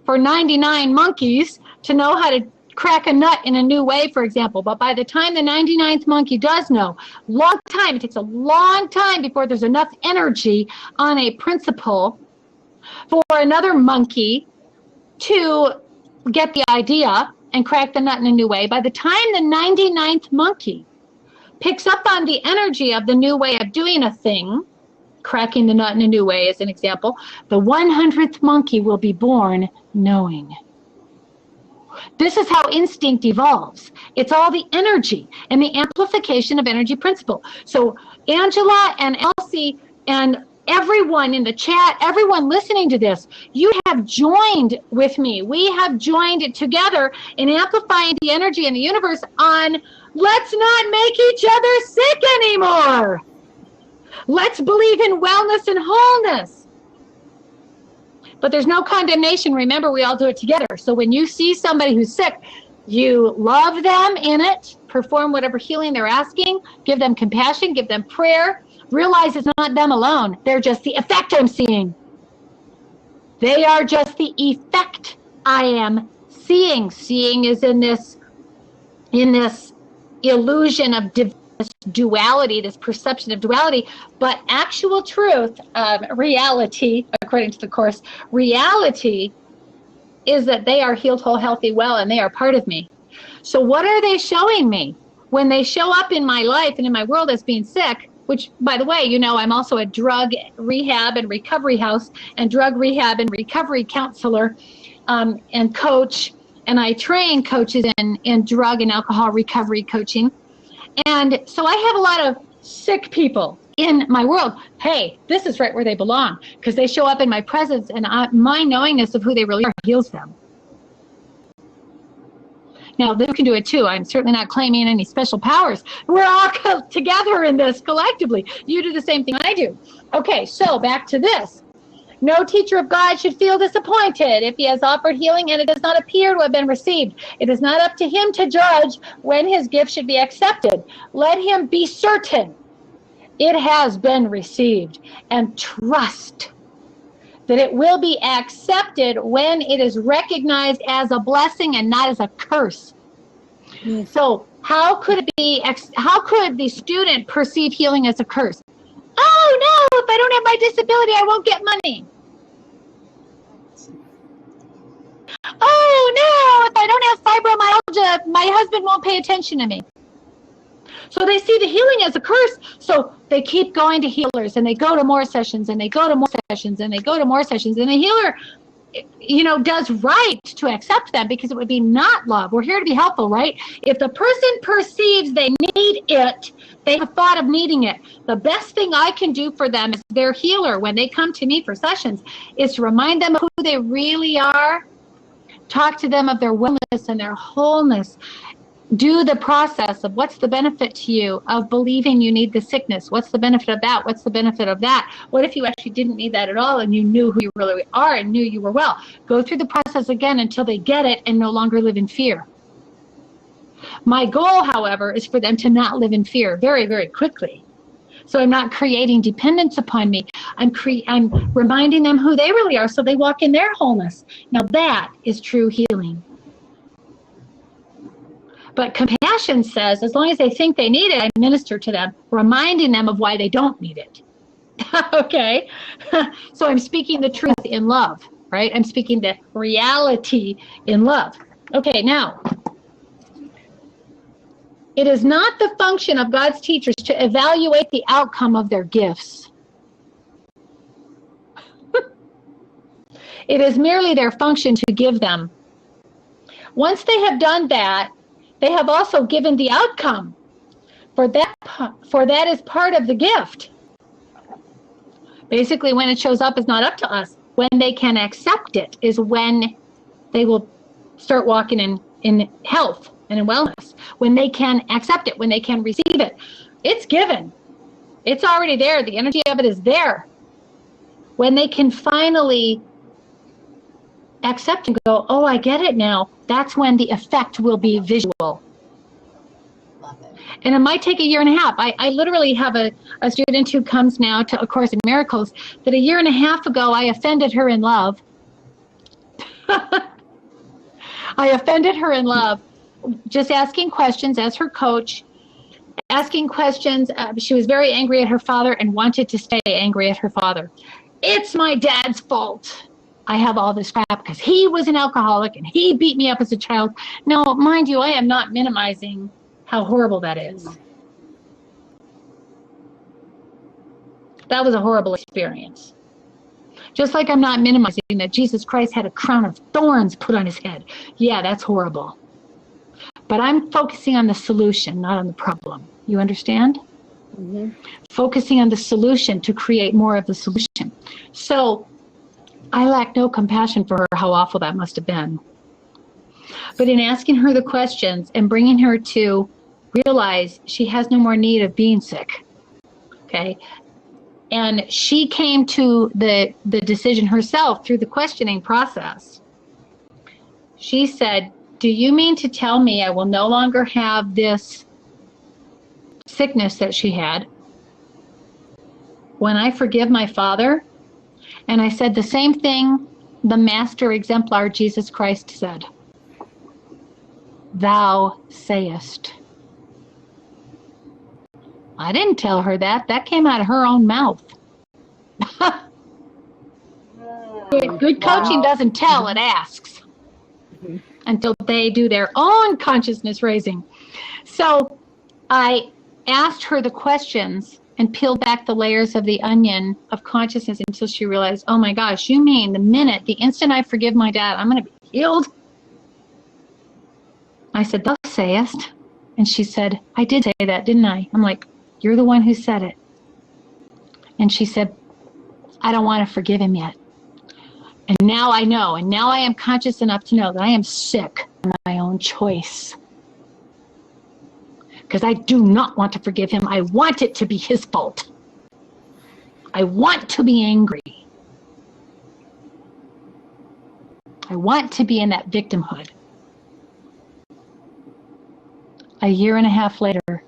for 99 monkeys to know how to crack a nut in a new way, for example. But by the time the 99th monkey does know, long time, it takes a long time before there's enough energy on a principle for another monkey to get the idea and crack the nut in a new way. By the time the 99th monkey picks up on the energy of the new way of doing a thing, cracking the nut in a new way as an example, the 100th monkey will be born knowing. This is how instinct evolves. It's all the energy and the amplification of energy principle. So Angela and Elsie and everyone in the chat, everyone listening to this, you have joined with me. We have joined together in amplifying the energy in the universe on let's not make each other sick anymore. Let's believe in wellness and wholeness. But there's no condemnation. Remember, we all do it together. So when you see somebody who's sick, you love them in it, perform whatever healing they're asking, give them compassion, give them prayer. Realize it's not them alone. They're just the effect I'm seeing. They are just the effect I am seeing. Seeing is in this illusion of this duality, this perception of duality, but actual truth, reality, according to the Course, reality is that they are healed, whole, healthy, well, and they are part of me. So what are they showing me? When they show up in my life and in my world as being sick, which, by the way, you know, I'm also a drug rehab and recovery house and drug rehab and recovery counselor and coach, and I train coaches in drug and alcohol recovery coaching. And so I have a lot of sick people in my world. Hey, this is right where they belong, because they show up in my presence, and my knowingness of who they really are heals them. Now, you can do it too. I'm certainly not claiming any special powers. We're all together in this collectively. You do the same thing I do. Okay, so back to this. No teacher of God should feel disappointed if he has offered healing and it does not appear to have been received. It is not up to him to judge when his gift should be accepted. Let him be certain it has been received and trust that it will be accepted when it is recognized as a blessing and not as a curse. So how could the student perceive healing as a curse? Oh no, if I don't have my disability, I won't get money. Oh no, if I don't have fibromyalgia, my husband won't pay attention to me. So they see the healing as a curse, so they keep going to healers, and they go to more sessions, and they go to more sessions, and they go to more sessions, and the healer, you know, does right to accept them, because it would be not love. We're here to be helpful, right? If the person perceives they need it, they have thought of needing it. The best thing I can do for them as their healer when they come to me for sessions is to remind them of who they really are, talk to them of their wellness and their wholeness, do the process of what's the benefit to you of believing you need the sickness. What's the benefit of that? What's the benefit of that? What if you actually didn't need that at all and you knew who you really are and knew you were well? Go through the process again until they get it and no longer live in fear. My goal, however, is for them to not live in fear very, very quickly. So I'm not creating dependence upon me. I'm reminding them who they really are so they walk in their wholeness. Now that is true healing. But compassion says, as long as they think they need it, I minister to them, reminding them of why they don't need it. Okay? So I'm speaking the truth in love, right? I'm speaking the reality in love. Okay, now, it is not the function of God's teachers to evaluate the outcome of their gifts. It is merely their function to give them. Once they have done that, they have also given the outcome, for that is part of the gift. Basically, when it shows up is not up to us. When they can accept it is when they will start walking in health and in wellness. When they can accept it, when they can receive it. It's given. It's already there. The energy of it is there. When they can finally accept and go, oh, I get it now, that's when the effect will be visual. Love it. And it might take a year and a half. I literally have a student who comes now to A Course in Miracles that a year and a half ago I offended her in love. I offended her in love, just asking questions as her coach, asking questions. She was very angry at her father and wanted to stay angry at her father. It's my dad's fault. I have all this crap because he was an alcoholic and he beat me up as a child. Now, mind you, I am not minimizing how horrible that is. That was a horrible experience. Just like I'm not minimizing that Jesus Christ had a crown of thorns put on his head. Yeah, that's horrible. But I'm focusing on the solution, not on the problem. You understand? Mm-hmm. Focusing on the solution to create more of the solution. So I lack no compassion for her, how awful that must have been. But in asking her the questions and bringing her to realize she has no more need of being sick, okay? And she came to the decision herself through the questioning process. She said, do you mean to tell me I will no longer have this sickness that she had when I forgive my father? And I said the same thing the master exemplar Jesus Christ said. Thou sayest. I didn't tell her that. That came out of her own mouth. Good coaching doesn't tell, it asks. Until they do their own consciousness raising. So I asked her the questions and peeled back the layers of the onion of consciousness until she realized, oh my gosh, you mean the instant I forgive my dad, I'm going to be healed? I said, thou sayest. And she said, I did say that, didn't I? I'm like, you're the one who said it. And she said, I don't want to forgive him yet. And now I know, and now I am conscious enough to know that I am sick of my own choice. Because I do not want to forgive him. I want it to be his fault. I want to be angry. I want to be in that victimhood. A year and a half later,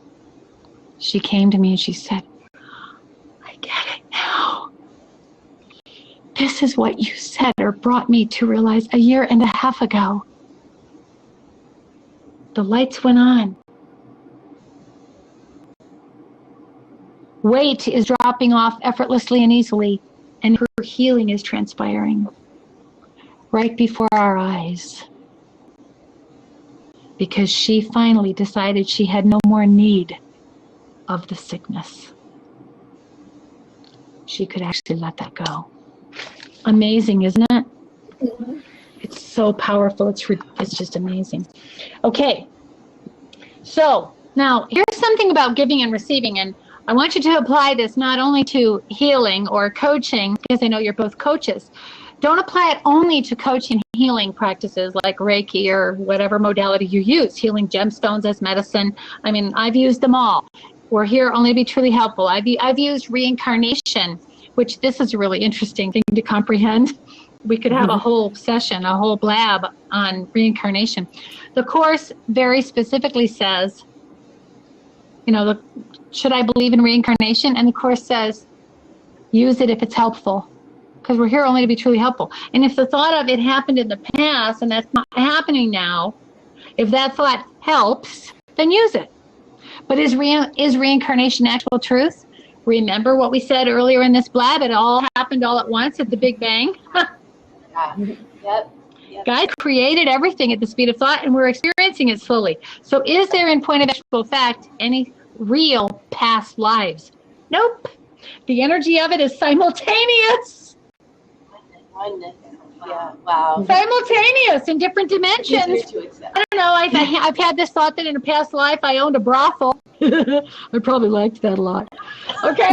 she came to me and she said, I get it now. This is what you said or brought me to realize a year and a half ago. The lights went on. Weight is dropping off effortlessly and easily, and her healing is transpiring right before our eyes. Because she finally decided she had no more need of the sickness. She could actually let that go. Amazing, isn't it? Mm-hmm. It's so powerful. It's just amazing. Okay. So now here's something about giving and receiving, and I want you to apply this not only to healing or coaching, because I know you're both coaches. Don't apply it only to coaching and healing practices like Reiki or whatever modality you use, healing gemstones as medicine. I mean, I've used them all. We're here only to be truly helpful. I've used reincarnation, which this is a really interesting thing to comprehend. We could have a whole session, a whole blab on reincarnation. The Course very specifically says, should I believe in reincarnation? And the Course says, use it if it's helpful. Because we're here only to be truly helpful. And if the thought of it happened in the past and that's not happening now, if that thought helps, then use it. But is reincarnation actual truth? Remember what we said earlier in this blab? It all happened all at once at the Big Bang. Yep. God created everything at the speed of thought, and we're experiencing it slowly. So is there, in point of actual fact, any real past lives? Nope. The energy of it is simultaneous. Yeah, wow. Simultaneous in different dimensions. I don't know. I've had this thought that in a past life I owned a brothel. I probably liked that a lot. Okay.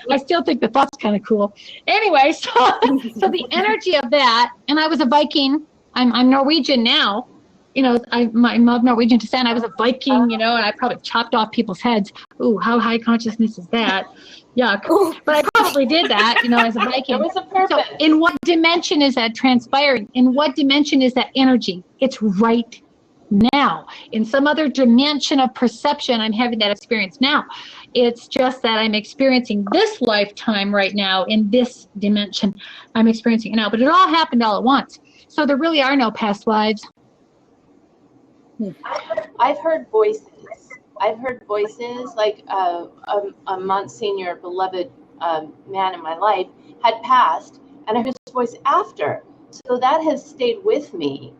I still think the thought's kind of cool. Anyway, so the energy of that, and I was a Viking. I'm Norwegian now. you know, I'm of Norwegian descent. I was a Viking, you know, and I probably chopped off people's heads. Ooh, how high consciousness is that? Yuck. But I probably did that, you know, as a Viking. It was a purpose. So in what dimension is that transpiring? In what dimension is that energy? It's right now. In some other dimension of perception, I'm having that experience now. It's just that I'm experiencing this lifetime right now in this dimension. I'm experiencing it now, but it all happened all at once. So there really are no past lives. I've heard voices. I've heard voices like a Monsignor, beloved man in my life, had passed, and I heard his voice after. So that has stayed with me.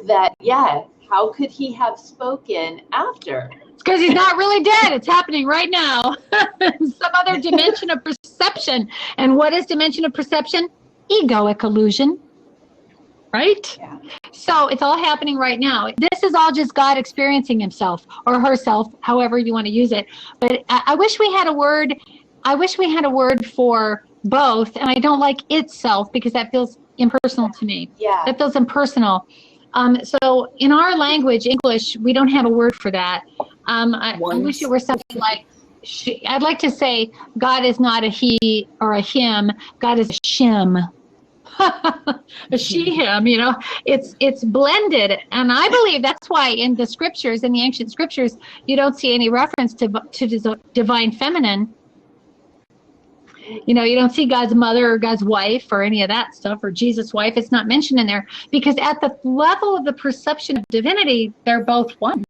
That, yeah, how could he have spoken after? It's because he's not really dead. It's happening right now. Some other dimension of perception. And what is dimension of perception? Egoic illusion. Right? Yeah. So it's all happening right now. This is all just God experiencing himself or herself, however you want to use it. But I wish we had a word. I wish we had a word for both. And I don't like itself because that feels impersonal to me. Yeah. That feels impersonal. So in our language, English, we don't have a word for that. I wish it were something like, I'd like to say God is not a he or a him. God is a shim. A she, him, you know, it's blended. And I believe that's why in the scriptures, in the ancient scriptures, you don't see any reference to divine feminine. You know, you don't see God's mother or God's wife or any of that stuff, or Jesus' wife. It's not mentioned in there because at the level of the perception of divinity, they're both one.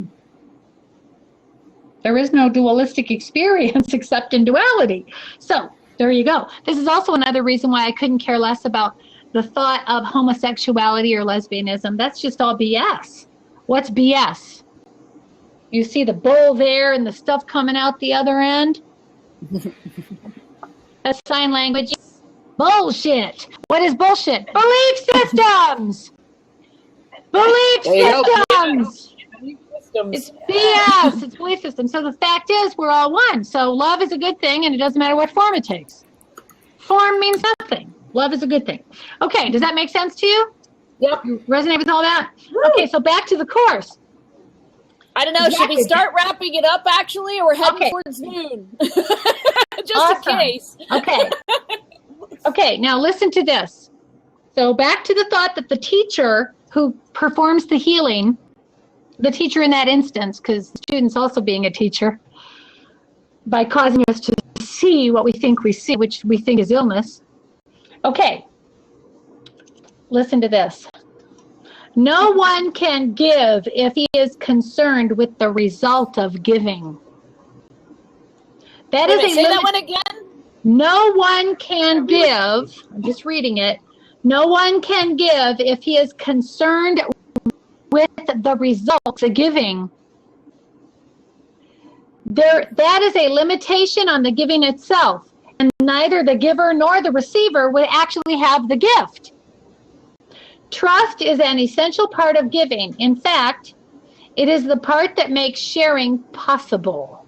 There is no dualistic experience except in duality. So there you go. This is also another reason why I couldn't care less about the thought of homosexuality or lesbianism. That's just all BS. What's BS? You see the bull there and the stuff coming out the other end? That's sign language. Bullshit. What is bullshit? Belief systems. Belief systems. It's BS. It's belief systems. So the fact is, we're all one. So love is a good thing, and it doesn't matter what form it takes. Form means nothing. Love is a good thing. Okay, does that make sense to you? Yep. You resonate with all that? Okay, so back to the course. I don't know. Should we start wrapping it up, actually, or we're heading towards noon? Just Awesome. in case. Okay. Okay, now listen to this. So back to the thought that the teacher who performs the healing, the teacher in that instance, because the student's also being a teacher, by causing us to see what we think we see, which we think is illness. Okay, listen to this. No one can give if he is concerned with the result of giving. That is say that one again? No one can give, I'm just reading it, no one can give if he is concerned with the results of giving. That is a limitation on the giving itself, and neither the giver nor the receiver would actually have the gift. Trust is an essential part of giving. In fact, it is the part that makes sharing possible.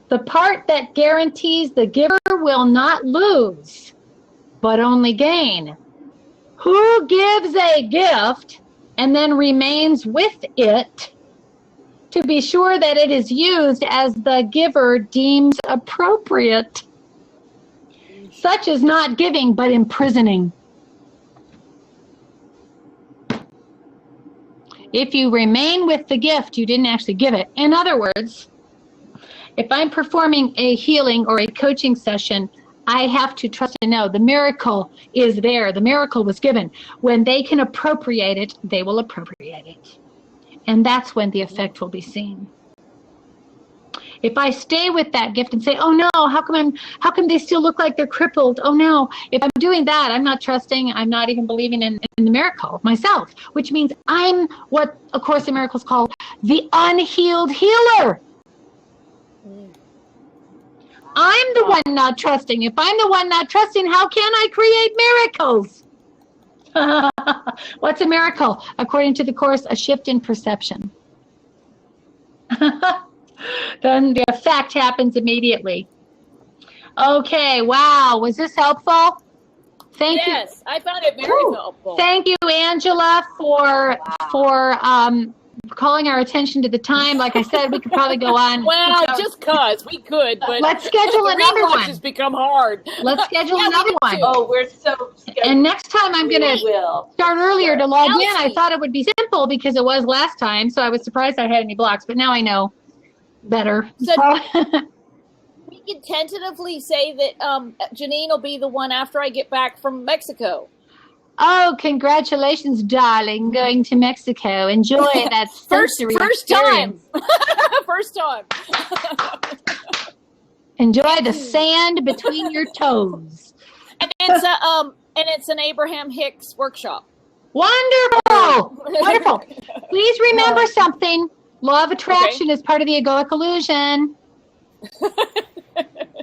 The part that guarantees the giver will not lose, but only gain. Who gives a gift and then remains with it to be sure that it is used as the giver deems appropriate? Such is not giving, but imprisoning. If you remain with the gift, you didn't actually give it. In other words, if I'm performing a healing or a coaching session, I have to trust and know the miracle is there. The miracle was given. When they can appropriate it, they will appropriate it. And that's when the effect will be seen. If I stay with that gift and say, oh no, how come they still look like they're crippled? Oh no, if I'm doing that, I'm not trusting, I'm not even believing in the miracle myself, which means I'm what A Course in Miracles called the unhealed healer. I'm the one not trusting. If I'm the one not trusting, how can I create miracles? What's a miracle? According to the Course, a shift in perception. Then the effect happens immediately. Okay, wow. Was this helpful? Thank you. Yes, I found it very helpful. Thank you, Angela, for calling our attention to the time. Like I said, we could probably go on. Well, just cause we could, but let's schedule another one. Has become hard. Let's schedule another one. Oh, we're so scared. And next time I'm going to start earlier to log in. I thought it would be simple because it was last time, so I was surprised I had any blocks, but now I know better. So we can tentatively say that Janeen will be the one after I get back from Mexico. Oh, congratulations, darling, going to Mexico. Enjoy that sensory first experience. time. First time. Enjoy the sand between your toes. And it's an Abraham Hicks workshop. Wonderful. Wonderful. Please remember something. Law of attraction is part of the egoic illusion.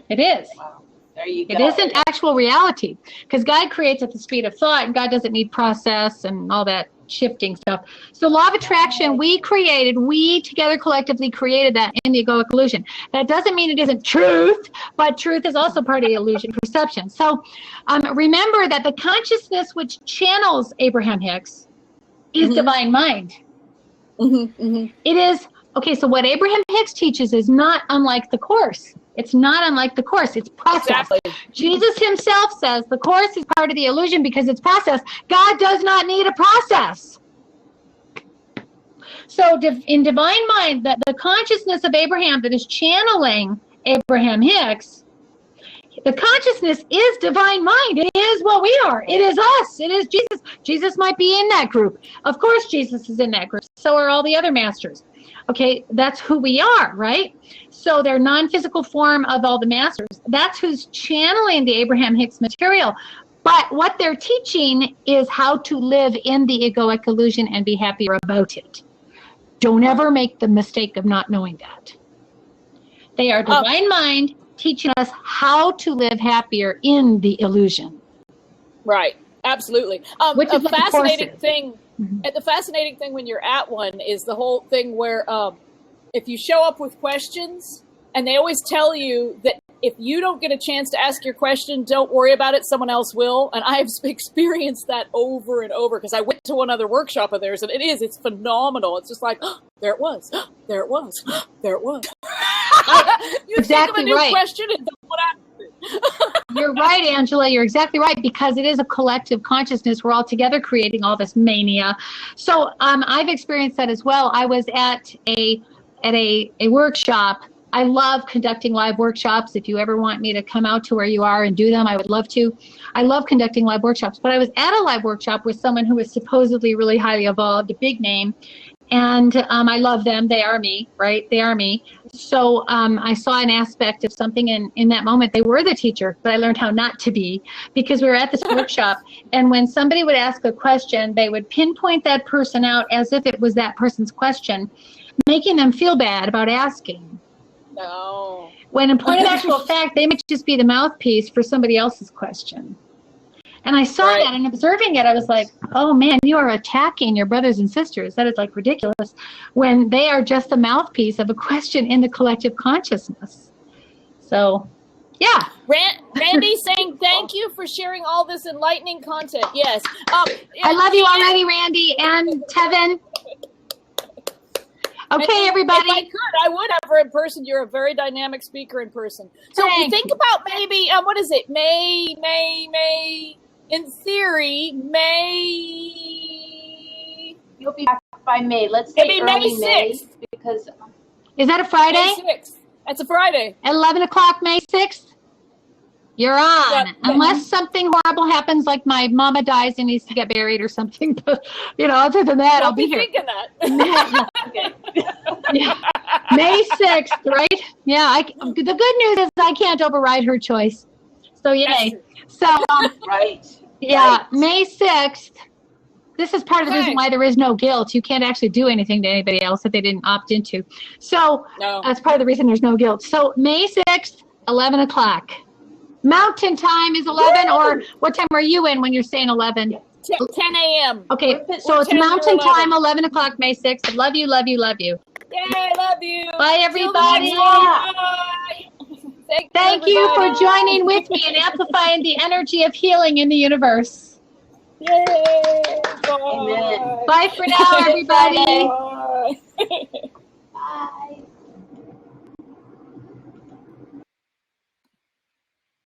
It is. Wow. There you go. It isn't actual reality because God creates at the speed of thought and God doesn't need process and all that shifting stuff. So law of attraction, we together collectively created that in the egoic illusion. That doesn't mean it isn't truth, but truth is also part of the illusion perception. So remember that the consciousness which channels Abraham Hicks is divine mind. It is, okay, so what Abraham Hicks teaches is not unlike the Course. It's not unlike the Course. It's process. Exactly. Jesus himself says the Course is part of the illusion because it's process. God does not need a process. So in divine mind, the consciousness of Abraham that is channeling Abraham Hicks, the consciousness is divine mind. It is what we are. It is us. It is Jesus. Jesus might be in that group. Of course, Jesus is in that group. So are all the other masters. Okay, that's who we are, right? So they're non-physical form of all the masters. That's who's channeling the Abraham Hicks material. But what they're teaching is how to live in the egoic illusion and be happier about it. Don't ever make the mistake of not knowing that. They are divine mind teaching us how to live happier in the illusion. Right, absolutely. Which is a fascinating thing. And the fascinating thing when you're at one is the whole thing where if you show up with questions, and they always tell you that if you don't get a chance to ask your question, don't worry about it, someone else will. And I've experienced that over and over because I went to one other workshop of theirs, and it's phenomenal. It's just like, oh, there it was, there it was, there it was. You exactly think of a right. new question and don't what happened. You're right, Angela. You're exactly right because it is a collective consciousness. We're all together creating all this mania. So I've experienced that as well. I was at a workshop. I love conducting live workshops. If you ever want me to come out to where you are and do them, I would love to. I love conducting live workshops. But I was at a live workshop with someone who was supposedly really highly evolved, a big name. And I love them. They are me, right? They are me. So I saw an aspect of something, and in that moment, they were the teacher, but I learned how not to be because we were at this workshop. And when somebody would ask a question, they would pinpoint that person out as if it was that person's question, making them feel bad about asking. No. When in point of actual fact, they might just be the mouthpiece for somebody else's question. And I saw that, and observing it, I was like, oh man, you are attacking your brothers and sisters. That is like ridiculous when they are just a mouthpiece of a question in the collective consciousness. So, yeah. Randy saying thank you for sharing all this enlightening content. Yes. I love you already, Randy and Tevin. Okay, everybody. If I could, I would have her in person. You're a very dynamic speaker in person. So think about maybe, what is it? May. In theory, May. You'll be back by May. Let's say maybe early May 6th. Because is that a Friday? May 6th. That's a Friday. At 11 o'clock, May 6th? You're on. Yeah. Unless something horrible happens, like my mama dies and needs to get buried or something. But, other than that, I'll be here. Thinking that. Yeah. May 6th, right? Yeah. The good news is I can't override her choice. So, yay. So, right. Yeah, right. May 6th. This is part of the reason why there is no guilt. You can't actually do anything to anybody else that they didn't opt into. So, that's part of the reason there's no guilt. So, May 6th, 11 o'clock. Mountain time is 11, or what time are you in when you're saying 11? 10 a.m. Okay, so it's Mountain time, 11 o'clock, May 6th. Love you, love you, love you. Yay, love you. Bye, everybody. Bye. Thank you for joining with me and amplifying the energy of healing in the universe. Yay! Bye. Amen. Bye for now, everybody. Bye.